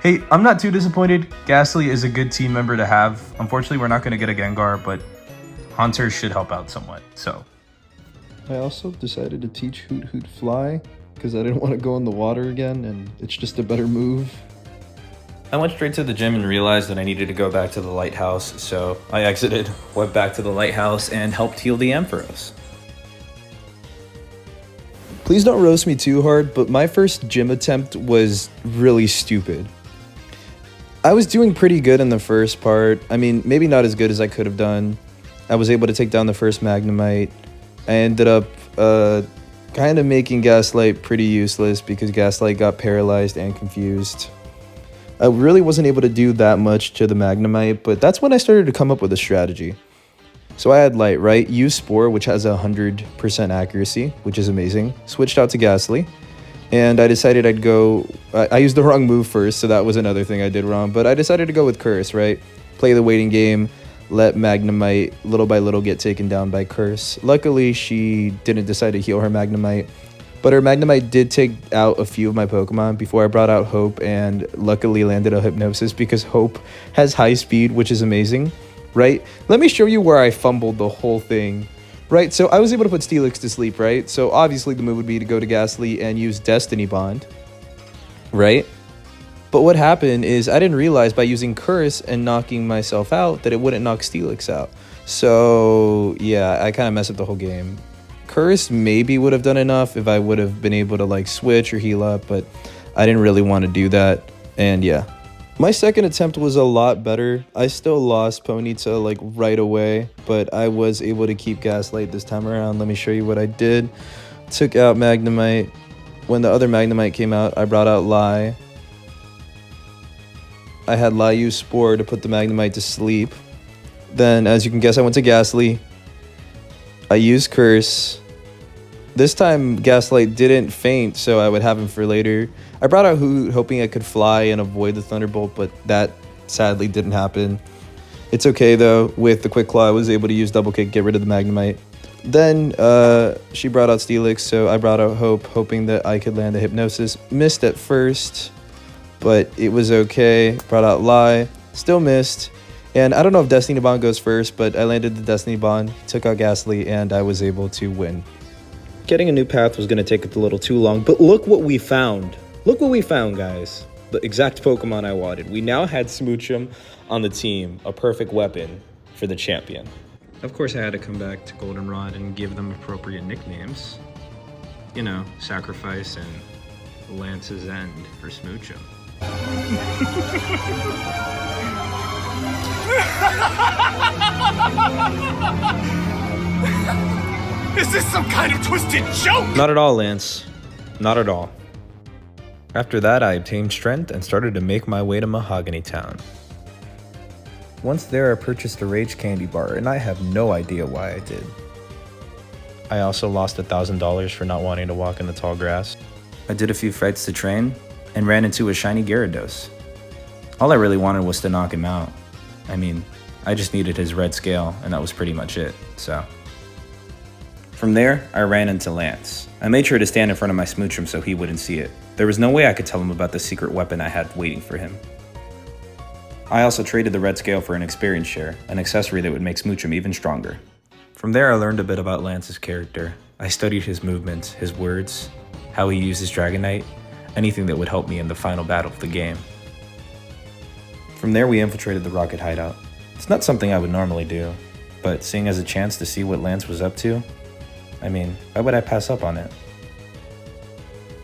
Hey, I'm not too disappointed. Ghastly is a good team member to have. Unfortunately, we're not going to get a Gengar, but Haunter should help out somewhat, so. I also decided to teach Hoot Hoot Fly because I didn't want to go in the water again, and it's just a better move. I went straight to the gym and realized that I needed to go back to the lighthouse, so I exited, went back to the lighthouse, and helped heal the Ampharos. Please don't roast me too hard, but my first gym attempt was really stupid. I was doing pretty good in the first part. I mean, maybe not as good as I could have done. I was able to take down the first Magnemite. I ended up kind of making Gaslight pretty useless because Gaslight got paralyzed and confused. I really wasn't able to do that much to the Magnemite, but that's when I started to come up with a strategy. So I had Light, right? Used Spore, which has 100% accuracy, which is amazing. Switched out to Ghastly. And I decided I'd go... I used the wrong move first, so that was another thing I did wrong. But I decided to go with Curse, right? Play the waiting game. Let Magnemite, little by little, get taken down by Curse. Luckily, she didn't decide to heal her Magnemite. But her Magnemite did take out a few of my Pokemon before I brought out Hope. And luckily landed a Hypnosis because Hope has high speed, which is amazing. Right? Let me show you where I fumbled the whole thing. Right? So I was able to put Steelix to sleep, right? So obviously the move would be to go to Ghastly and use Destiny Bond. Right? But what happened is I didn't realize by using Curse and knocking myself out that it wouldn't knock Steelix out. So yeah, I kind of messed up the whole game. Curse maybe would have done enough if I would have been able to like switch or heal up, but I didn't really want to do that. And yeah. My second attempt was a lot better. I still lost Ponyta like right away, but I was able to keep Gaslight this time around. Let me show you what I did. Took out Magnemite. When the other Magnemite came out, I brought out Lai. I had Lai use Spore to put the Magnemite to sleep. Then, as you can guess, I went to Ghastly. I used Curse. This time, Gaslight didn't faint, so I would have him for later. I brought out Hoot, hoping I could fly and avoid the Thunderbolt, but that sadly didn't happen. It's okay, though. With the Quick Claw, I was able to use Double Kick, get rid of the Magnemite. Then, she brought out Steelix, so I brought out Hope, hoping that I could land a Hypnosis. Missed at first, but it was okay. Brought out Lai, still missed. And I don't know if Destiny Bond goes first, but I landed the Destiny Bond, took out Ghastly, and I was able to win. Getting a new path was going to take a little too long, but look what we found. Look what we found, guys. The exact Pokemon I wanted. We now had Smoochum on the team, a perfect weapon for the champion. Of course, I had to come back to Goldenrod and give them appropriate nicknames. You know, Sacrifice and Lance's End for Smoochum. Is this some kind of twisted joke? Not at all, Lance. Not at all. After that, I obtained strength and started to make my way to Mahogany Town. Once there, I purchased a Rage Candy Bar, and I have no idea why I did. I also lost $1,000 for not wanting to walk in the tall grass. I did a few fights to train, and ran into a shiny Gyarados. All I really wanted was to knock him out. I mean, I just needed his red scale, and that was pretty much it, so. From there, I ran into Lance. I made sure to stand in front of my Smoochum so he wouldn't see it. There was no way I could tell him about the secret weapon I had waiting for him. I also traded the red scale for an experience share, an accessory that would make Smoochum even stronger. From there, I learned a bit about Lance's character. I studied his movements, his words, how he uses Dragonite, anything that would help me in the final battle of the game. From there, we infiltrated the Rocket Hideout. It's not something I would normally do, but seeing as a chance to see what Lance was up to, I mean, why would I pass up on it?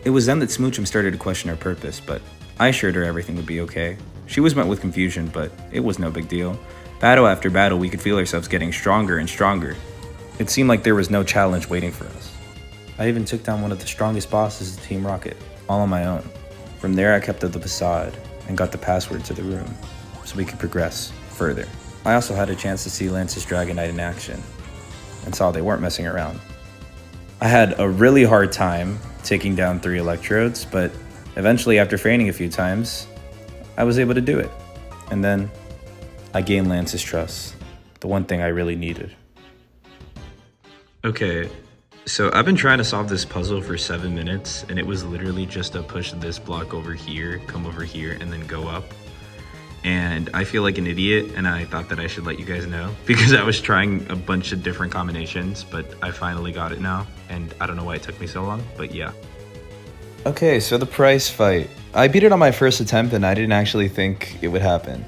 It was then that Smoochum started to question her purpose, but I assured her everything would be okay. She was met with confusion, but it was no big deal. Battle after battle, we could feel ourselves getting stronger and stronger. It seemed like there was no challenge waiting for us. I even took down one of the strongest bosses of Team Rocket, all on my own. From there, I kept up the facade and got the password to the room, so we could progress further. I also had a chance to see Lance's Dragonite in action, and saw they weren't messing around. I had a really hard time taking down 3 electrodes, but eventually after feigning a few times, I was able to do it. And then I gained Lance's trust, the one thing I really needed. Okay, so I've been trying to solve this puzzle for 7 minutes, and it was literally just to push this block over here, come over here, and then go up. And I feel like an idiot, and I thought that I should let you guys know because I was trying a bunch of different combinations, but I finally got it now, and I don't know why it took me so long, but yeah. Okay, so the prize fight. I beat it on my first attempt and I didn't actually think it would happen.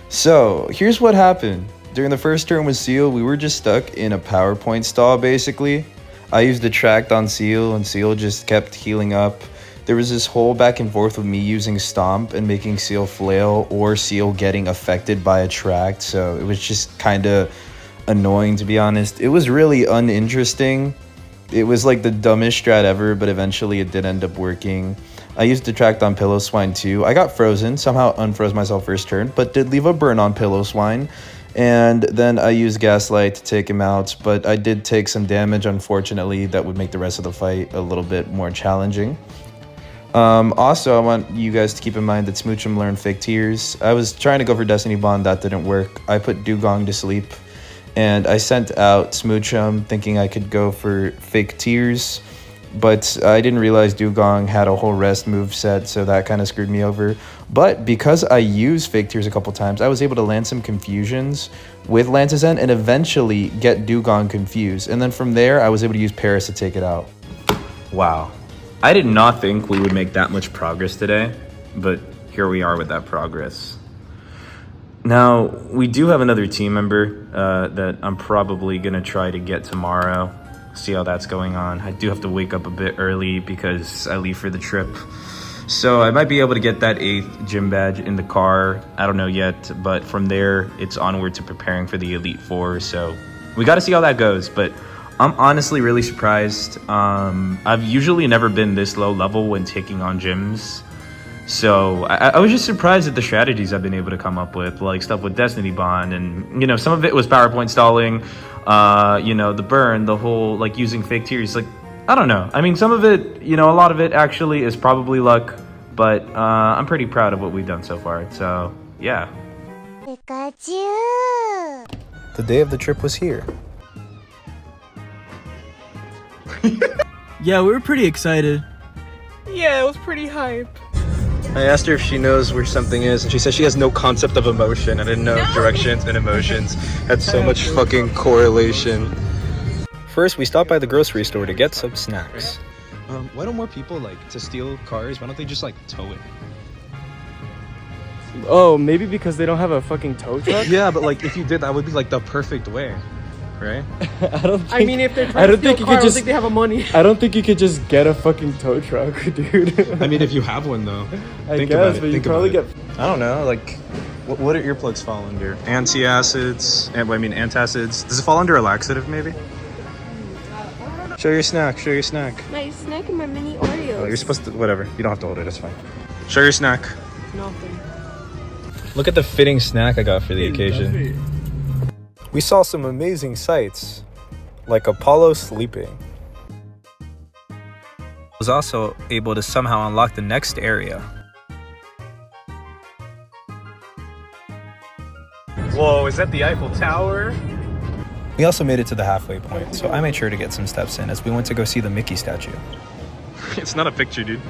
So, here's what happened. During the first turn with Seal, we were just stuck in a PowerPoint stall basically. I used Attract on Seal and Seal just kept healing up. There was this whole back and forth with me using Stomp and making Seal flail or Seal getting affected by Attract, so it was just kinda annoying to be honest. It was really uninteresting. It was like the dumbest strat ever, but eventually it did end up working. I used Attract on Pillow-Swine too. I got frozen, somehow unfroze myself first turn, but did leave a burn on Pillow-Swine. And then I used Gaslight to take him out, but I did take some damage, unfortunately, that would make the rest of the fight a little bit more challenging. Also, I want you guys to keep in mind that Smoochum learned Fake Tears. I was trying to go for Destiny Bond, that didn't work. I put Dugong to sleep, and I sent out Smoochum thinking I could go for Fake Tears, but I didn't realize Dugong had a whole rest move set, so that kind of screwed me over. But because I used Fake Tears a couple times, I was able to land some confusions with Lance's End and eventually get Dugong confused. And then from there, I was able to use Paris to take it out. Wow. I did not think we would make that much progress today, but here we are with that progress. Now, we do have another team member that I'm probably going to try to get tomorrow, see how that's going on. I do have to wake up a bit early because I leave for the trip. So I might be able to get that 8th gym badge in the car. I don't know yet, but from there, it's onward to preparing for the Elite Four. So we got to see how that goes, but I'm honestly really surprised. I've usually never been this low level when taking on gyms. So I was just surprised at the strategies I've been able to come up with, like stuff with Destiny Bond, and you know, some of it was PowerPoint stalling, you know, the burn, the whole like using Fake Tears, like I don't know. I mean, some of it, you know, a lot of it actually is probably luck, but I'm pretty proud of what we've done so far. So yeah. The day of the trip was here. Yeah, we were pretty excited. Yeah, it was pretty hype. I asked her if she knows where something is, and she said she has no concept of emotion. I didn't know directions and emotions had so much fucking correlation. First, we stopped by the grocery store to get some snacks. Why don't more people like to steal cars? Why don't they just like tow it? Oh, maybe because they don't have a fucking tow truck? Yeah, but like if you did, that would be like the perfect way, right? I mean, if they're trying to steal a car, I don't think they have a money. I don't think you could just get a fucking tow truck, dude. I mean, if you have one though. I Think guess, about it. but you Think probably about get... I don't know, like, what do earplugs fall under? Antacids, Does it fall under a laxative, maybe? Show your snack, show your snack. My snack and my mini Oreos. Oh, you're supposed to, whatever. You don't have to hold it, it's fine. Show your snack. Nothing. Look at the fitting snack I got for the occasion. We saw some amazing sights, like Apollo sleeping. I was also able to somehow unlock the next area. Whoa, is that the Eiffel Tower? We also made it to the halfway point, so I made sure to get some steps in as we went to go see the Mickey statue. It's not a picture, dude.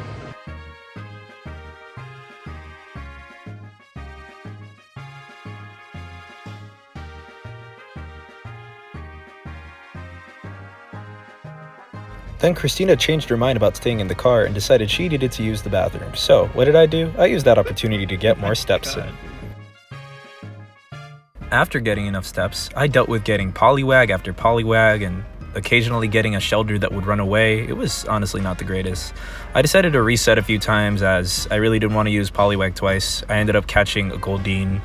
Then Christina changed her mind about staying in the car and decided she needed to use the bathroom. So, what did I do? I used that opportunity to get more steps in. After getting enough steps, I dealt with getting Poliwag after Poliwag and occasionally getting a Shelter that would run away. It was honestly not the greatest. I decided to reset a few times as I really didn't want to use Poliwag twice. I ended up catching a Goldeen.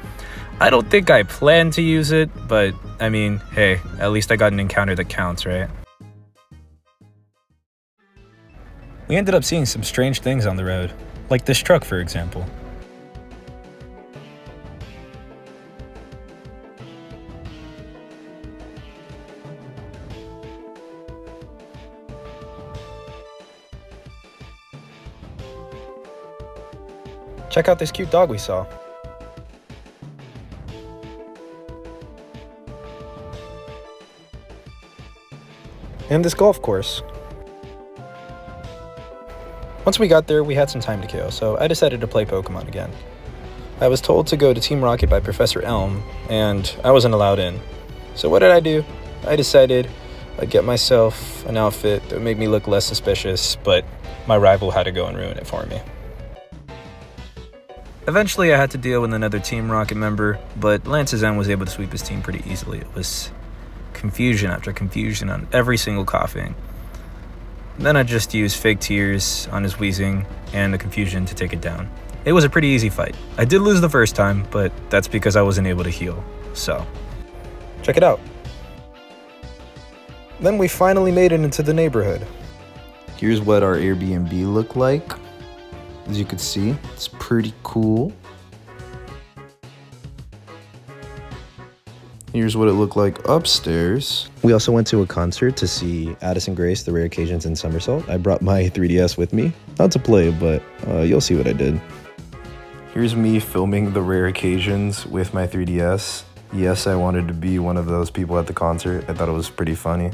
I don't think I planned to use it, but I mean, hey, at least I got an encounter that counts, right? We ended up seeing some strange things on the road, like this truck, for example. Check out this cute dog we saw. And this golf course. Once we got there, we had some time to kill, so I decided to play Pokemon again. I was told to go to Team Rocket by Professor Elm, and I wasn't allowed in. So what did I do? I decided I'd get myself an outfit that would make me look less suspicious, but my rival had to go and ruin it for me. Eventually, I had to deal with another Team Rocket member, but Lancezen was able to sweep his team pretty easily. It was confusion after confusion on every single coughing. Then I just used fake tears on his wheezing and the confusion to take it down. It was a pretty easy fight. I did lose the first time, but that's because I wasn't able to heal. So, check it out. Then we finally made it into the neighborhood. Here's what our Airbnb looked like. As you could see, it's pretty cool. Here's what it looked like upstairs. We also went to a concert to see Addison Grace, The Rare Occasions in Somersault. I brought my 3DS with me. Not to play, but you'll see what I did. Here's me filming The Rare Occasions with my 3DS. Yes, I wanted to be one of those people at the concert. I thought it was pretty funny.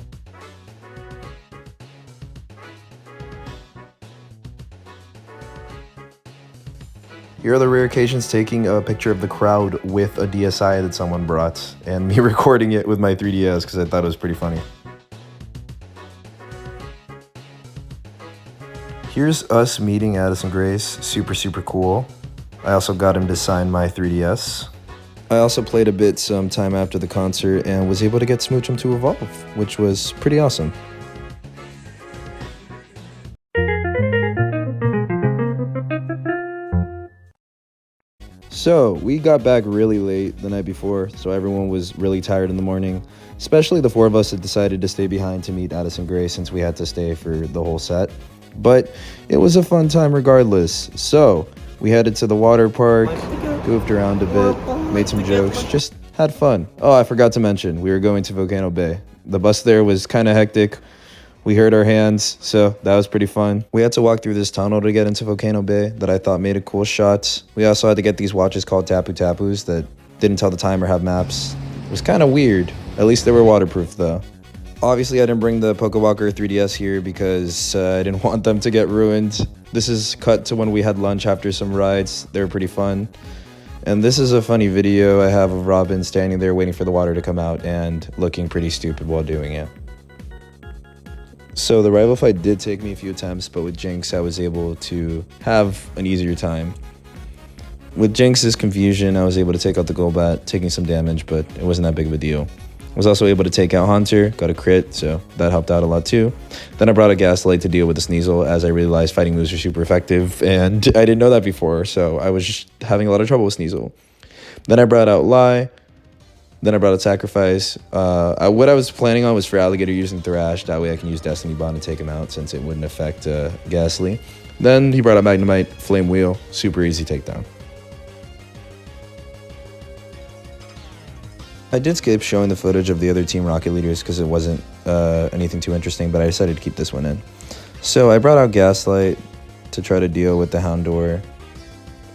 Here are the Rare Occasions taking a picture of the crowd with a DSi that someone brought, and me recording it with my 3DS because I thought it was pretty funny. Here's us meeting Addison Grace, super cool. I also got him to sign my 3DS. I also played a bit some time after the concert and was able to get Smoochum to evolve, which was pretty awesome. So, we got back really late the night before, so everyone was really tired in the morning. Especially the four of us that decided to stay behind to meet Addison Gray since we had to stay for the whole set. But it was a fun time regardless. So, we headed to the water park, goofed around a bit, made some jokes, just had fun. Oh, I forgot to mention, we were going to Volcano Bay. The bus there was kind of hectic. We hurt our hands, so that was pretty fun. We had to walk through this tunnel to get into Volcano Bay that I thought made a cool shot. We also had to get these watches called Tapu Tapus that didn't tell the time or have maps. It was kind of weird. At least they were waterproof though. Obviously, I didn't bring the Pokéwalker 3DS here because I didn't want them to get ruined. This is cut to when we had lunch after some rides. They were pretty fun. And this is a funny video I have of Robin standing there waiting for the water to come out and looking pretty stupid while doing it. So the rival fight did take me a few attempts, but with Jinx I was able to have an easier time. With Jinx's confusion, I was able to take out the Golbat, taking some damage, but it wasn't that big of a deal. I was also able to take out Haunter, got a crit, so that helped out a lot too. Then I brought a Gaslight to deal with the Sneasel, as I realized fighting moves are super effective, and I didn't know that before, so I was just having a lot of trouble with Sneasel. Then I brought out Lie, then I brought out Sacrifice. What I was planning on was for Alligator using Thrash, that way I can use Destiny Bond to take him out since it wouldn't affect Ghastly. Then he brought out Magnemite, Flame Wheel, super easy takedown. I did skip showing the footage of the other Team Rocket leaders because it wasn't anything too interesting, but I decided to keep this one in. So I brought out Gaslight to try to deal with the Houndour.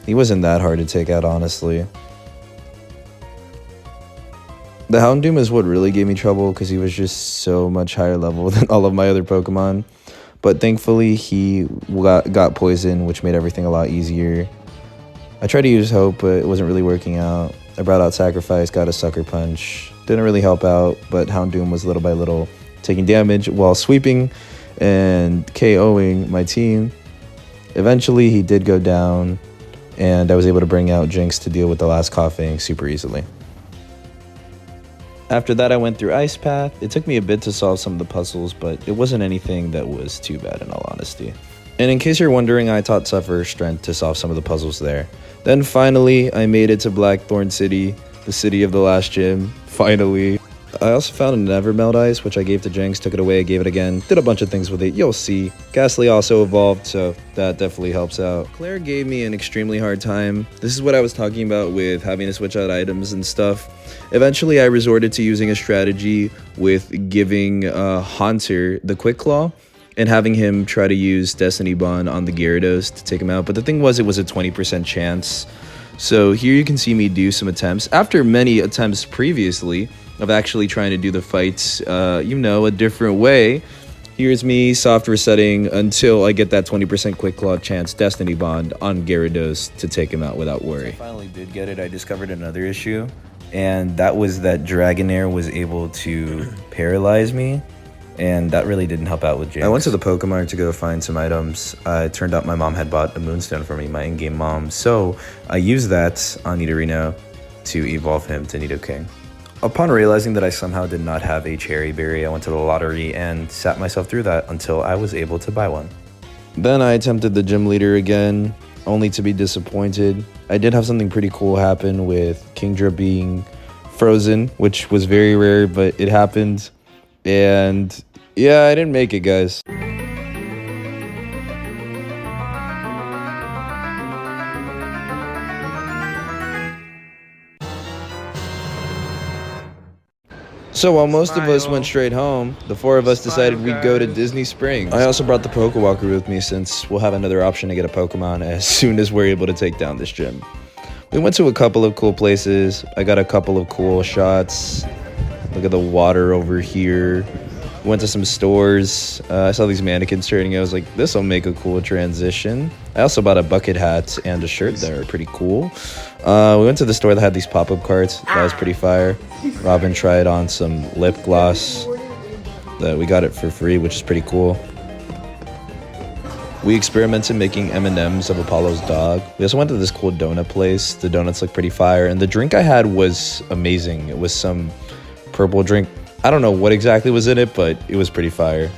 He wasn't that hard to take out, honestly. The Houndoom is what really gave me trouble because he was just so much higher level than all of my other Pokemon. But thankfully he got poison, which made everything a lot easier. I tried to use Hope, but it wasn't really working out. I brought out Sacrifice, got a Sucker Punch. Didn't really help out, but Houndoom was little by little taking damage while sweeping and KOing my team. Eventually, he did go down, and I was able to bring out Jinx to deal with the last coughing super easily. After that, I went through Ice Path. It took me a bit to solve some of the puzzles, but it wasn't anything that was too bad in all honesty. And in case you're wondering, I taught Sufferer Strength to solve some of the puzzles there. Then finally, I made it to Blackthorn City, the city of the last gym, finally. I also found a Nevermelt Ice, which I gave to Jinx, took it away, gave it again, did a bunch of things with it, you'll see. Ghastly also evolved, so that definitely helps out. Claire gave me an extremely hard time. This is what I was talking about with having to switch out items and stuff. Eventually, I resorted to using a strategy with giving Haunter the Quick Claw, and having him try to use Destiny Bond on the Gyarados to take him out. But the thing was, it was a 20% chance. So here you can see me do some attempts. After many attempts previously of actually trying to do the fights, a different way, here's me soft resetting until I get that 20% Quick Claw chance Destiny Bond on Gyarados to take him out without worry. I finally did get it. I discovered another issue, and that was that Dragonair was able to paralyze me. And that really didn't help out with Jinx. I went to the Pokemon to go find some items. It turned out my mom had bought a Moonstone for me, my in-game mom. So I used that on Nidorino to evolve him to Nidoking. Upon realizing that I somehow did not have a Cherry Berry, I went to the lottery and sat myself through that until I was able to buy one. Then I attempted the gym leader again, only to be disappointed. I did have something pretty cool happen with Kingdra being frozen, which was very rare, but it happened. And yeah, I didn't make it, guys. So while most of us went straight home, the four of us decided we'd go to Disney Springs. I also brought the Pokéwalker with me since we'll have another option to get a Pokemon as soon as we're able to take down this gym. We went to a couple of cool places. I got a couple of cool shots. Look at the water over here. Went to some stores. I saw these mannequins trading. I was like, this will make a cool transition. I also bought a bucket hat and a shirt that are pretty cool. We went to the store that had these pop-up carts. That was pretty fire. Robin tried on some lip gloss. We got it for free, which is pretty cool. We experimented making M&Ms of Apollo's dog. We also went to this cool donut place. The donuts looked pretty fire. And the drink I had was amazing. It was some purple drink. I don't know what exactly was in it, but it was pretty fire.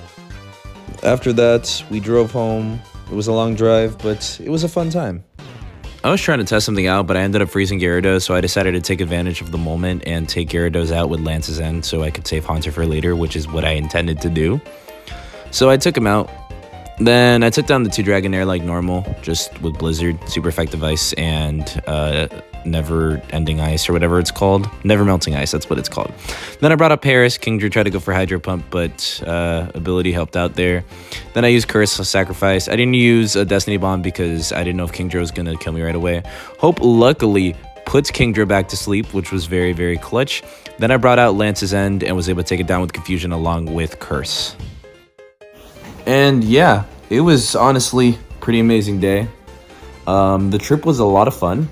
After that, we drove home. It was a long drive, but it was a fun time. I was trying to test something out, but I ended up freezing Gyarados, so I decided to take advantage of the moment and take Gyarados out with Lance's End so I could save Haunter for later, which is what I intended to do. So I took him out. Then I took down the 2 Dragonair like normal, just with Blizzard, super effective ice, and never-ending ice, or whatever it's called. Never-melting ice, that's what it's called. Then I brought up Paris. Kingdra tried to go for Hydro Pump, but ability helped out there. Then I used Curse Sacrifice. I didn't use a Destiny Bomb because I didn't know if Kingdra was going to kill me right away. Hope luckily put Kingdra back to sleep, which was very, very clutch. Then I brought out Lance's End and was able to take it down with Confusion along with Curse. And yeah, it was honestly a pretty amazing day. The trip was a lot of fun.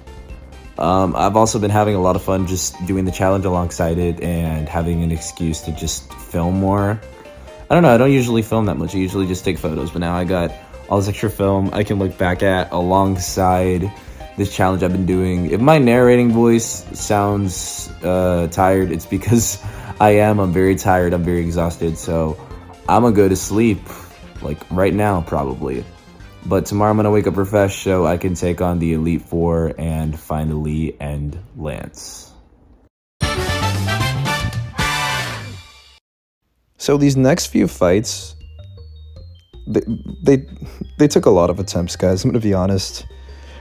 I've also been having a lot of fun just doing the challenge alongside it and having an excuse to just film more. I don't know, I don't usually film that much. I usually just take photos, but now I got all this extra film I can look back at alongside this challenge I've been doing. If my narrating voice sounds tired, it's because I'm very tired, I'm very exhausted, so I'm gonna go to sleep, like right now probably. But tomorrow I'm gonna wake up refreshed so I can take on the Elite Four and finally end Lance. So these next few fights, they took a lot of attempts, guys. I'm gonna be honest.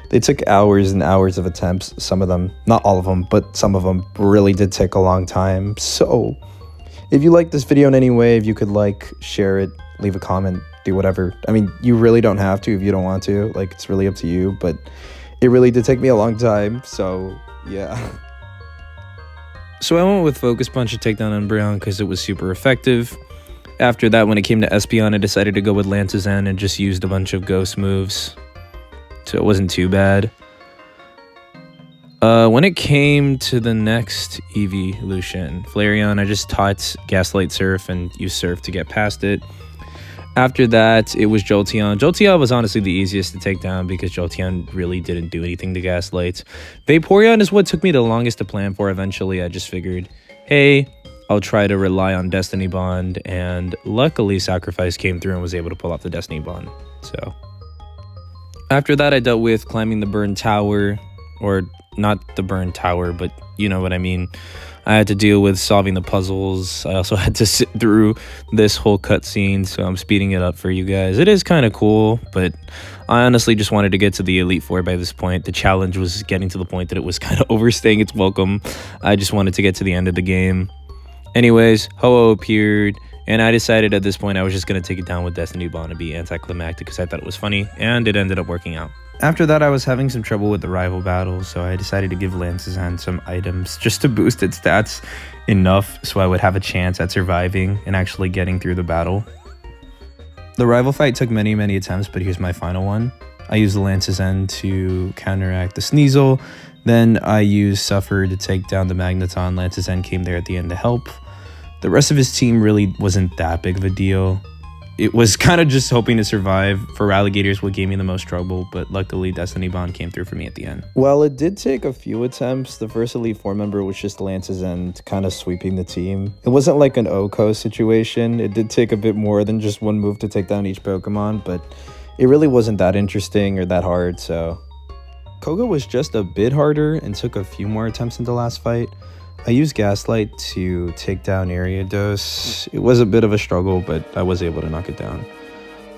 They took hours and hours of attempts. Some of them, not all of them, but some of them really did take a long time. So if you like this video in any way, if you could like, share it, leave a comment, do whatever. I mean, you really don't have to if you don't want to. Like, it's really up to you. But it really did take me a long time. So yeah. So I went with Focus Punch to take down Umbreon because it was super effective. After that, when it came to Espeon, I decided to go with Lance's End and just used a bunch of ghost moves. So it wasn't too bad. When it came to the next evolution, Flareon, I just taught Gaslight Surf and used Surf to get past it. After that, it was Jolteon. Jolteon was honestly the easiest to take down because Jolteon really didn't do anything to Gaslight. Vaporeon is what took me the longest to plan for. Eventually, I just figured, hey, I'll try to rely on Destiny Bond, and luckily Sacrifice came through and was able to pull off the Destiny Bond. So after that, I dealt with climbing the Burn Tower, or not the Burn Tower, but you know what I mean. I had to deal with solving the puzzles. I also had to sit through this whole cutscene, so I'm speeding it up for you guys. It is kind of cool, but I honestly just wanted to get to the Elite Four by this point. The challenge was getting to the point that it was kind of overstaying its welcome. I just wanted to get to the end of the game. Anyways, Ho-Oh appeared, and I decided at this point I was just going to take it down with Destiny Bond and be anticlimactic because I thought it was funny, and it ended up working out. After that, I was having some trouble with the rival battles, so I decided to give Lance's Hand some items just to boost its stats enough so I would have a chance at surviving and actually getting through the battle. The rival fight took many, many attempts, but here's my final one. I used the Lance's End to counteract the Sneasel. Then I used Suffer to take down the Magneton. Lance's End came there at the end to help. The rest of his team really wasn't that big of a deal. It was kind of just hoping to survive. For Alligators, what gave me the most trouble, but luckily Destiny Bond came through for me at the end. Well, it did take a few attempts. The first Elite Four member was just Lance's End, kind of sweeping the team. It wasn't like an Oko situation. It did take a bit more than just one move to take down each Pokemon, but it really wasn't that interesting or that hard, so. Koga was just a bit harder and took a few more attempts in the last fight. I used Gaslight to take down Ariados. It was a bit of a struggle, but I was able to knock it down.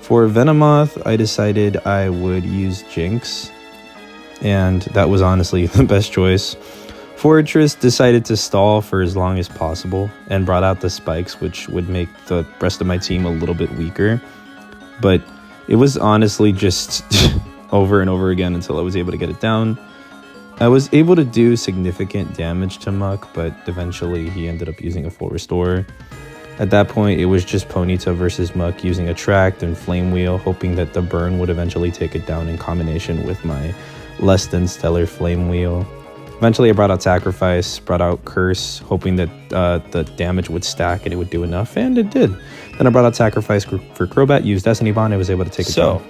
For Venomoth, I decided I would use Jinx, and that was honestly the best choice. Fortress decided to stall for as long as possible and brought out the spikes, which would make the rest of my team a little bit weaker. But it was honestly just over and over again until I was able to get it down. I was able to do significant damage to Muck, but eventually he ended up using a full restore. At that point, it was just Ponyta versus Muck using Attract and Flame Wheel, hoping that the burn would eventually take it down in combination with my less than stellar Flame Wheel. Eventually, I brought out Sacrifice, brought out Curse, hoping that the damage would stack and it would do enough, and it did. Then I brought out Sacrifice for Crobat, used Destiny Bond, and was able to take it down.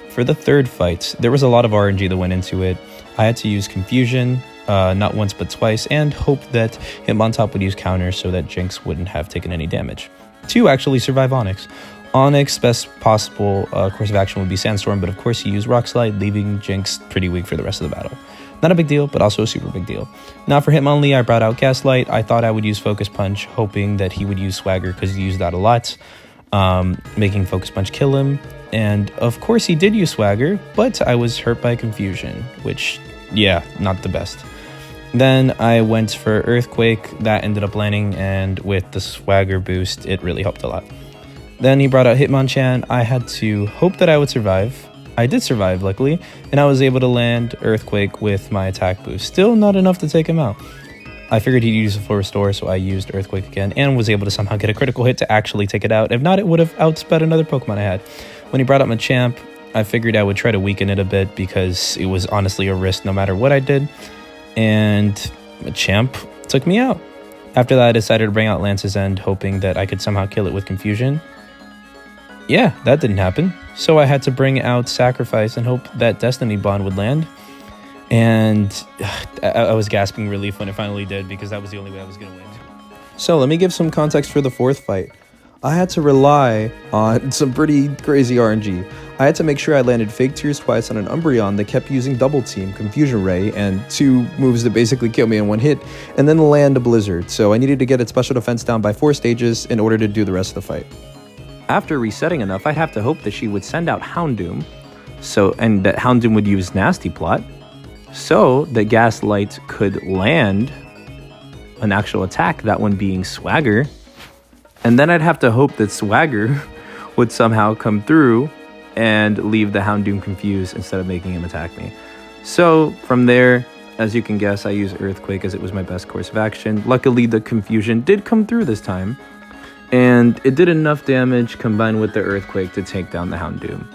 For the third fight, there was a lot of RNG that went into it. I had to use Confusion, not once but twice, and hope that Hitmontop would use Counter so that Jinx wouldn't have taken any damage. To actually survive Onyx. Onyx, best possible course of action would be Sandstorm, but of course he used Rock Slide, leaving Jinx pretty weak for the rest of the battle. Not a big deal, but also a super big deal. Now for Hitmonlee, I brought out Gaslight. I thought I would use Focus Punch, hoping that he would use Swagger because he used that a lot, making Focus Punch kill him. And of course he did use Swagger, but I was hurt by Confusion, which, yeah, not the best. Then I went for Earthquake, that ended up landing, and with the Swagger boost, it really helped a lot. Then he brought out Hitmonchan. I had to hope that I would survive, I did survive, luckily, and I was able to land Earthquake with my attack boost. Still not enough to take him out. I figured he'd use a full restore, so I used Earthquake again and was able to somehow get a critical hit to actually take it out. If not, it would have outsped another Pokemon I had. When he brought up Machamp, I figured I would try to weaken it a bit because it was honestly a risk no matter what I did. And Machamp took me out. After that, I decided to bring out Lance's End, hoping that I could somehow kill it with Confusion. Yeah, that didn't happen. So I had to bring out Sacrifice and hope that Destiny Bond would land. And I was gasping relief when it finally did because that was the only way I was going to win. So let me give some context for the fourth fight. I had to rely on some pretty crazy RNG. I had to make sure I landed Fake Tears twice on an Umbreon that kept using Double Team, Confusion Ray, and 2 moves that basically kill me in 1 hit, and then land a Blizzard. So I needed to get its special defense down by 4 stages in order to do the rest of the fight. After resetting enough, I'd have to hope that she would send out Houndoom, and that Houndoom would use Nasty Plot, so that Gaslight could land an actual attack, that one being Swagger. And then I'd have to hope that Swagger would somehow come through and leave the Houndoom confused instead of making him attack me. So from there, as you can guess, I used Earthquake as it was my best course of action. Luckily, the Confusion did come through this time, and it did enough damage combined with the Earthquake to take down the Houndoom.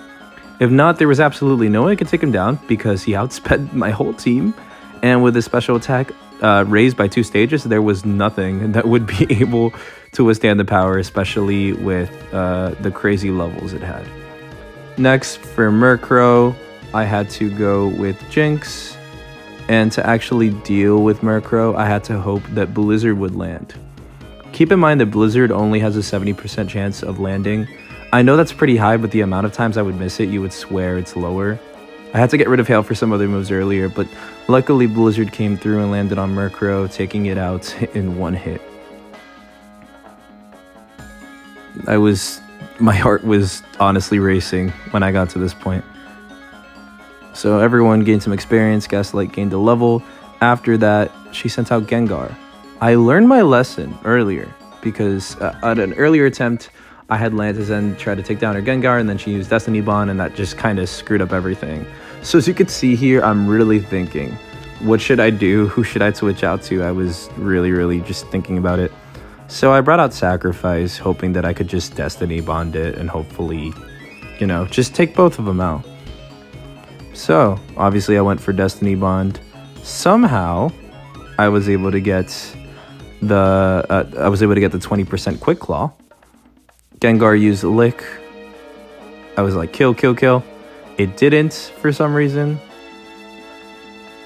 If not, there was absolutely no way I could take him down because he outsped my whole team, and with his special attack raised by 2 stages, there was nothing that would be able to withstand the power, especially with the crazy levels it had. Next, for Murkrow, I had to go with Jinx, and to actually deal with Murkrow, I had to hope that Blizzard would land. Keep in mind that Blizzard only has a 70% chance of landing. I know that's pretty high, but the amount of times I would miss it, you would swear it's lower. I had to get rid of Hail for some other moves earlier, but luckily Blizzard came through and landed on Murkrow, taking it out in 1 hit. My heart was honestly racing when I got to this point. So everyone gained some experience, Gaslight gained a level. After that, she sent out Gengar. I learned my lesson earlier because at an earlier attempt, I had Lance's End try to take down her Gengar, and then she used Destiny Bond, and that just kind of screwed up everything. So as you can see here, I'm really thinking, what should I do? Who should I switch out to? I was really just thinking about it. So I brought out Sacrifice, hoping that I could just Destiny Bond it and hopefully, just take both of them out. So obviously I went for Destiny Bond. Somehow I was able to get the 20% Quick Claw. Gengar used Lick. I was like, kill. It didn't for some reason.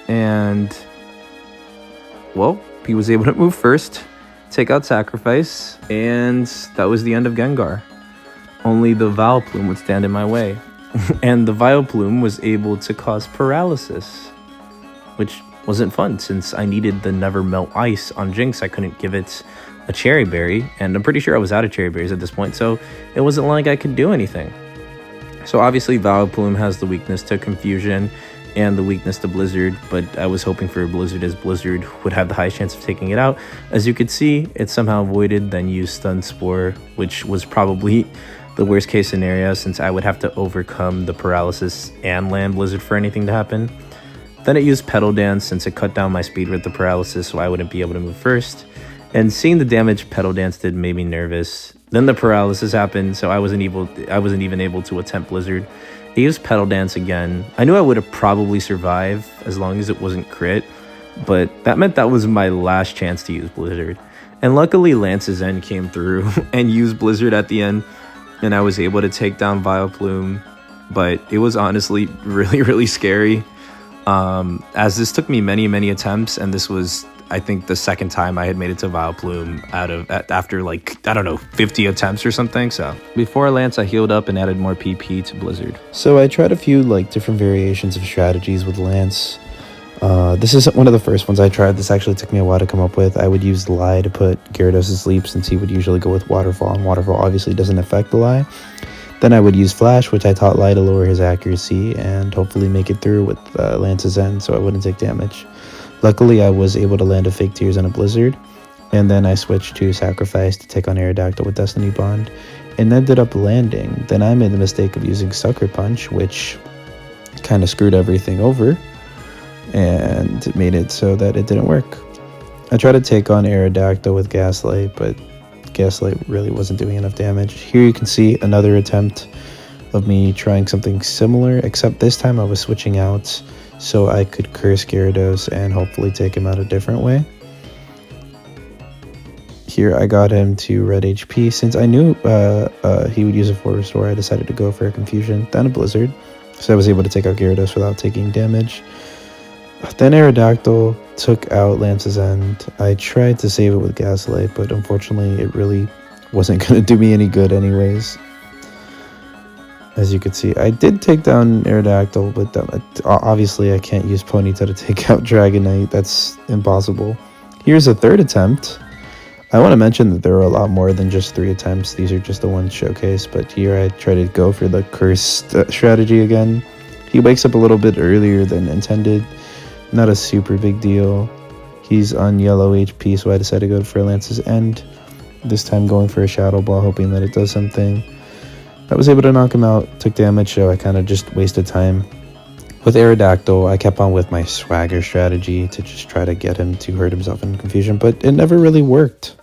And, well, he was able to move first, take out Sacrifice, and that was the end of Gengar. Only the Vileplume would stand in my way. And the Vileplume was able to cause paralysis, which wasn't fun since I needed the Never Melt Ice on Jinx. I couldn't give it a Cherry Berry, and I'm pretty sure I was out of Cherry Berries at this point, so it wasn't like I could do anything. So obviously Vileplume has the weakness to Confusion and the weakness to Blizzard, but I was hoping for Blizzard as Blizzard would have the highest chance of taking it out. As you could see, it somehow avoided, then used Stun Spore, which was probably the worst case scenario since I would have to overcome the paralysis and land Blizzard for anything to happen. Then it used Petal Dance since it cut down my speed with the paralysis, so I wouldn't be able to move first. And seeing the damage Petal Dance did made me nervous. Then the paralysis happened, so I wasn't even able to attempt Blizzard. I used Petal Dance again. I knew I would have probably survived as long as it wasn't crit, but that meant that was my last chance to use Blizzard. And luckily Lance's End came through and used Blizzard at the end, and I was able to take down Vileplume, but it was honestly really scary. As this took me many attempts, and this was, I think, the second time I had made it to Vileplume after 50 attempts or something. So before Lance, I healed up and added more PP to Blizzard. So I tried a few different variations of strategies with Lance. This is one of the first ones I tried. This actually took me a while to come up with. I would use Lie to put Gyarados to sleep since he would usually go with Waterfall, and Waterfall obviously doesn't affect the Lie. Then I would use Flash, which I taught Lie to lower his accuracy and hopefully make it through with Lance's End so I wouldn't take damage. Luckily, I was able to land a Fake Tears and a Blizzard, and then I switched to Sacrifice to take on Aerodactyl with Destiny Bond, and ended up landing. Then I made the mistake of using Sucker Punch, which kind of screwed everything over and made it so that it didn't work. I tried to take on Aerodactyl with Gaslight, but Gaslight really wasn't doing enough damage. Here you can see another attempt of me trying something similar, except this time I was switching out so I could curse Gyarados and hopefully take him out a different way. Here I got him to red HP. Since I knew he would use a full restore, I decided to go for a Confusion, then a Blizzard. So I was able to take out Gyarados without taking damage. Then Aerodactyl took out Lance's End. I tried to save it with Gaslight, but unfortunately it really wasn't going to do me any good anyways. As you can see, I did take down Aerodactyl, but obviously I can't use Ponyta to take out Dragonite. That's impossible. Here's a third attempt. I want to mention that there are a lot more than just 3 attempts. These are just the ones showcased, but here I try to go for the cursed strategy again. He wakes up a little bit earlier than intended. Not a super big deal. He's on yellow HP, so I decided to go for Lance's End. This time going for a Shadow Ball, hoping that it does something. I was able to knock him out, took damage, so I kind of just wasted time. With Aerodactyl, I kept on with my swagger strategy to just try to get him to hurt himself in Confusion, but it never really worked.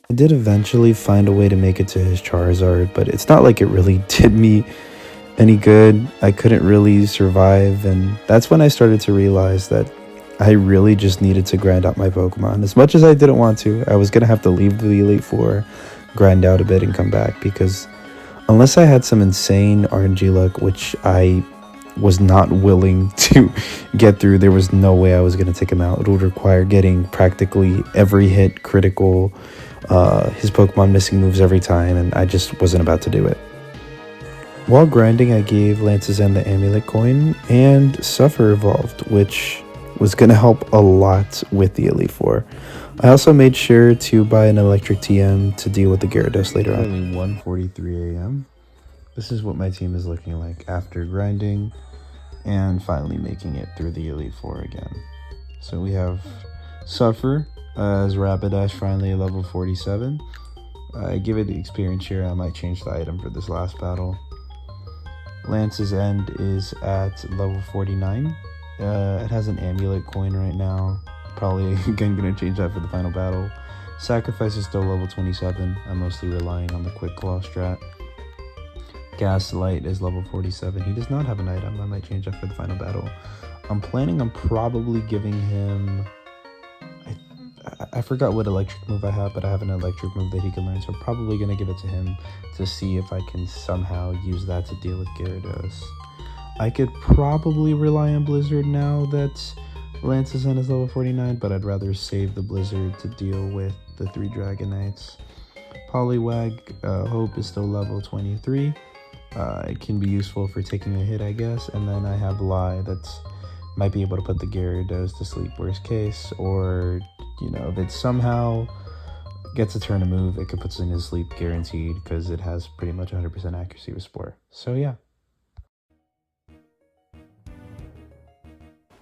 I did eventually find a way to make it to his Charizard, but it's not like it really did me any good. I couldn't really survive, and that's when I started to realize that I really just needed to grind out my Pokemon. As much as I didn't want to, I was going to have to leave the Elite Four, grind out a bit, and come back, because unless I had some insane RNG luck, which I was not willing to get through, there was no way I was going to take him out. It would require getting practically every hit critical, his Pokemon missing moves every time, and I just wasn't about to do it. While grinding, I gave Lance's End the Amulet Coin, and Suffer evolved, which was going to help a lot with the Elite Four. I also made sure to buy an Electric TM to deal with the Gyarados later on. Currently 1:43 a.m. This is what my team is looking like after grinding and finally making it through the Elite Four again. So we have Suffer as Rapidash, finally level 47. I give it the experience here. I might change the item for this last battle. Lance's End is at level 49. It has an Amulet Coin right now. Probably again gonna change that for the final battle. Sacrifice is still level 27. I'm mostly relying on the Quick Claw strat. Gaslight is level 47. He does not have an item. I might change that for the final battle. I'm planning on probably giving him... I forgot what electric move I have, but I have an electric move that he can learn, so I'm probably going to give it to him to see if I can somehow use that to deal with Gyarados. I could probably rely on Blizzard now that Lance's End is level 49, but I'd rather save the Blizzard to deal with the 3 Dragonites. Poliwag Hope is still level 23. It can be useful for taking a hit, I guess, and then I have Lie that's might be able to put the Gyarados to sleep worst case, or if it somehow gets a turn to move, it could put it in his sleep guaranteed because it has pretty much 100% accuracy with Spore. So yeah.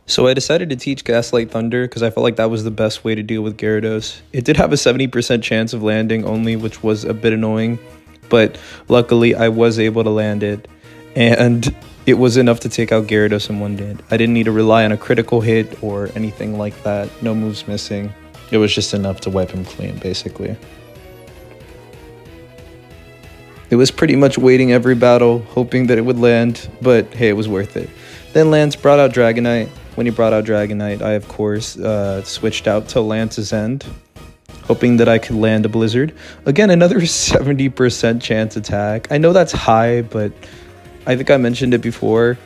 So I decided to teach Gaslight Thunder because I felt like that was the best way to deal with Gyarados. It did have a 70% chance of landing only, which was a bit annoying, but luckily I was able to land it, and it was enough to take out Gyarados in one hit. I didn't need to rely on a critical hit or anything like that. No moves missing. It was just enough to wipe him clean, basically. It was pretty much waiting every battle, hoping that it would land, but hey, it was worth it. Then Lance brought out Dragonite. When he brought out Dragonite, I of course switched out to Lance's End, hoping that I could land a Blizzard. Again, another 70% chance attack. I know that's high, but I think I mentioned it before.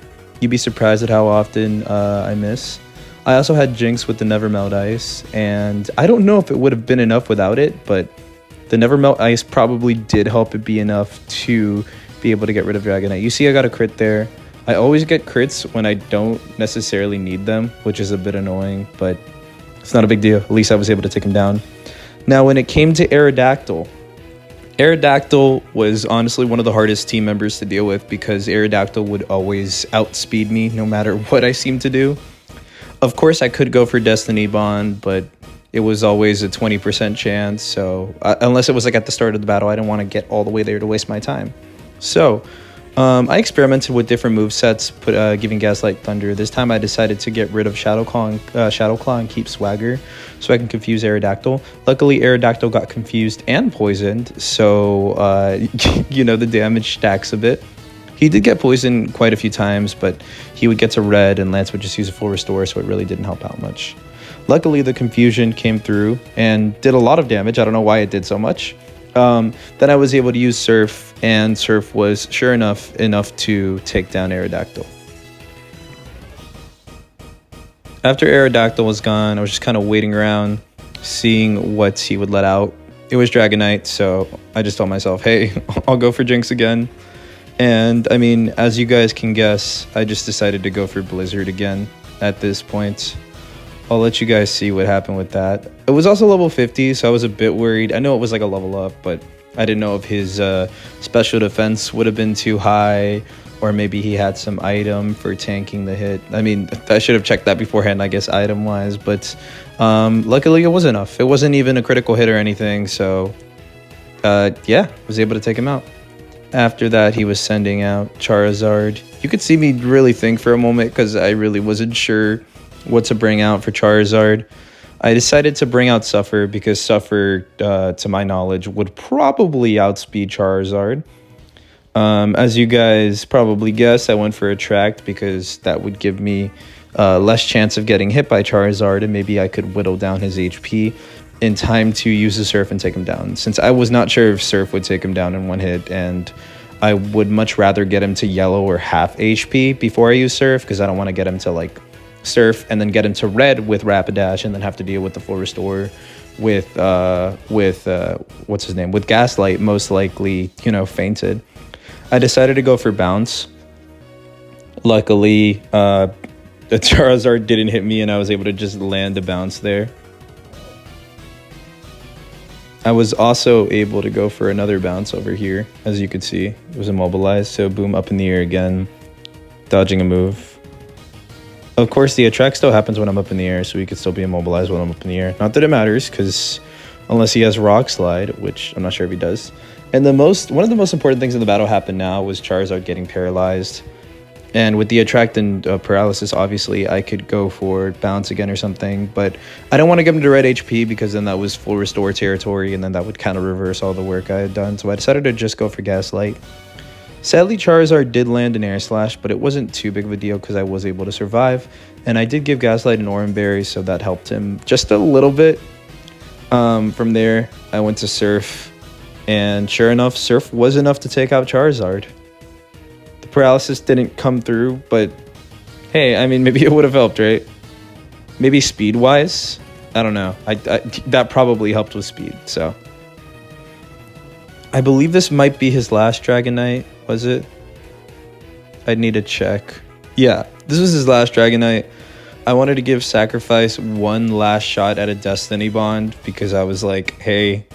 You'd be surprised at how often I miss. I also had Jinx with the Never Melt Ice, and I don't know if it would have been enough without it, but the Never Melt Ice probably did help it be enough to be able to get rid of Dragonite. You see I got a crit there. I always get crits when I don't necessarily need them, which is a bit annoying, but it's not a big deal. At least I was able to take him down. Now, when it came to Aerodactyl was honestly one of the hardest team members to deal with because Aerodactyl would always outspeed me no matter what I seemed to do. Of course, I could go for Destiny Bond, but it was always a 20% chance, so unless it was like at the start of the battle, I didn't want to get all the way there to waste my time. So I experimented with different movesets, giving Gaslight Thunder. This time I decided to get rid of Shadow Claw and keep Swagger so I can confuse Aerodactyl. Luckily, Aerodactyl got confused and poisoned, so, the damage stacks a bit. He did get poisoned quite a few times, but he would get to red and Lance would just use a full restore, so it really didn't help out much. Luckily, the confusion came through and did a lot of damage. I don't know why it did so much. Then I was able to use Surf, and Surf was sure enough to take down Aerodactyl. After Aerodactyl was gone, I was just kind of waiting around, seeing what he would let out. It was Dragonite, so I just told myself, hey, I'll go for Jinx again. And I mean, as you guys can guess, I just decided to go for Blizzard again at this point. I'll let you guys see what happened with that. It was also level 50, so I was a bit worried. I know it was like a level up, but I didn't know if his special defense would have been too high, or maybe he had some item for tanking the hit. I mean, I should have checked that beforehand, I guess, item-wise, but luckily it was enough. It wasn't even a critical hit or anything, so yeah, was able to take him out. After that, he was sending out Charizard. You could see me really think for a moment because I really wasn't sure what to bring out for Charizard. I decided to bring out Suffer because Suffer, to my knowledge, would probably outspeed Charizard. As you guys probably guessed, I went for Attract because that would give me less chance of getting hit by Charizard, and maybe I could whittle down his HP in time to use the Surf and take him down, since I was not sure if Surf would take him down in one hit, and I would much rather get him to yellow or half HP before I use Surf, because I don't want to get him to like Surf and then get him to red with Rapidash and then have to deal with the full restore with what's his name, with Gaslight, most likely, fainted. I decided to go for Bounce. Luckily, the Charizard didn't hit me and I was able to just land a Bounce there. I was also able to go for another Bounce over here. As you could see, it was immobilized, so boom, up in the air again, dodging a move. Of course, the Attract still happens when I'm up in the air, so he could still be immobilized when I'm up in the air. Not that it matters, because unless he has Rock Slide, which I'm not sure if he does. And one of the most important things in the battle happened now was Charizard getting paralyzed. And with the Attract and paralysis, obviously, I could go for Bounce again or something. But I don't want to give him to red HP because then that was full restore territory, and then that would kind of reverse all the work I had done. So I decided to just go for Gaslight. Sadly, Charizard did land an Air Slash, but it wasn't too big of a deal because I was able to survive. And I did give Gaslight an Oran Berry, so that helped him just a little bit. From there, I went to Surf. And sure enough, Surf was enough to take out Charizard. The paralysis didn't come through, but hey, I mean, maybe it would have helped, right? Maybe speed-wise? I don't know. That probably helped with speed, so. I believe this might be his last Dragonite, was it? I'd need to check. Yeah, this was his last Dragonite. I wanted to give Sacrifice one last shot at a Destiny Bond because I was like, hey,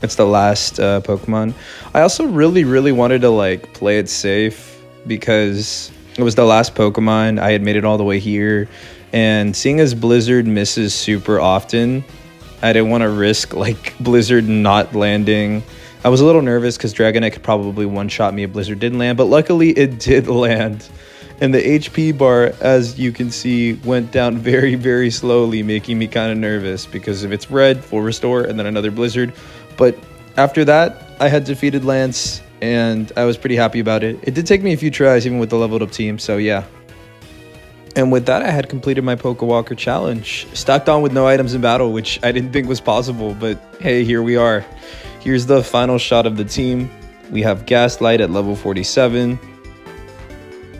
it's the last Pokemon. I also really wanted to play it safe because it was the last Pokemon. I had made it all the way here, and seeing as Blizzard misses super often, I didn't want to risk Blizzard not landing. I was a little nervous because Dragonite could probably one-shot me if Blizzard didn't land, but luckily it did land. And the HP bar, as you can see, went down very slowly, making me kind of nervous because if it's red, full restore, and then another Blizzard. But after that, I had defeated Lance, and I was pretty happy about it. It did take me a few tries, even with the leveled up team, so yeah. And with that, I had completed my Pokéwalker challenge. Stocked on with no items in battle, which I didn't think was possible, but hey, here we are. Here's the final shot of the team. We have Gaslight at level 47.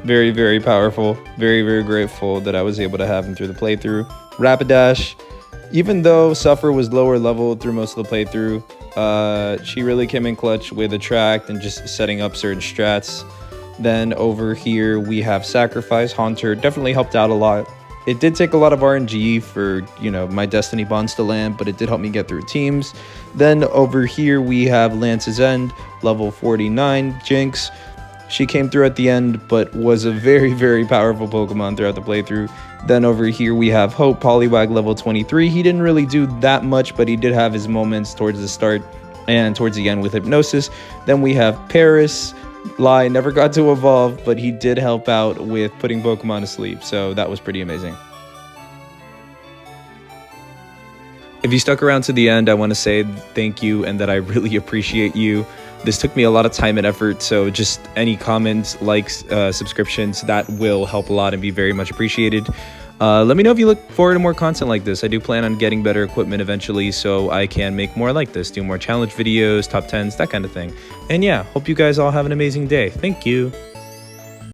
Very powerful. Very grateful that I was able to have him through the playthrough. Rapidash, even though Suffer was lower level through most of the playthrough, she really came in clutch with Attract and just setting up certain strats. Then over here we have Sacrifice. Haunter definitely helped out a lot. It did take a lot of RNG for, my Destiny Bonds to land, but it did help me get through teams. Then over here we have Lance's End, level 49, Jinx. She came through at the end, but was a very powerful Pokemon throughout the playthrough. Then over here we have Hope, Poliwag, level 23. He didn't really do that much, but he did have his moments towards the start and towards the end with Hypnosis. Then we have Paris, Lie, never got to evolve, but he did help out with putting Pokemon to sleep, so that was pretty amazing. If you stuck around to the end, I want to say thank you and that I really appreciate you. This took me a lot of time and effort, so just any comments, likes, subscriptions, that will help a lot and be very much appreciated. Let me know if you look forward to more content like this. I do plan on getting better equipment eventually so I can make more like this, do more challenge videos, top 10s, that kind of thing. And yeah, hope you guys all have an amazing day. Thank you.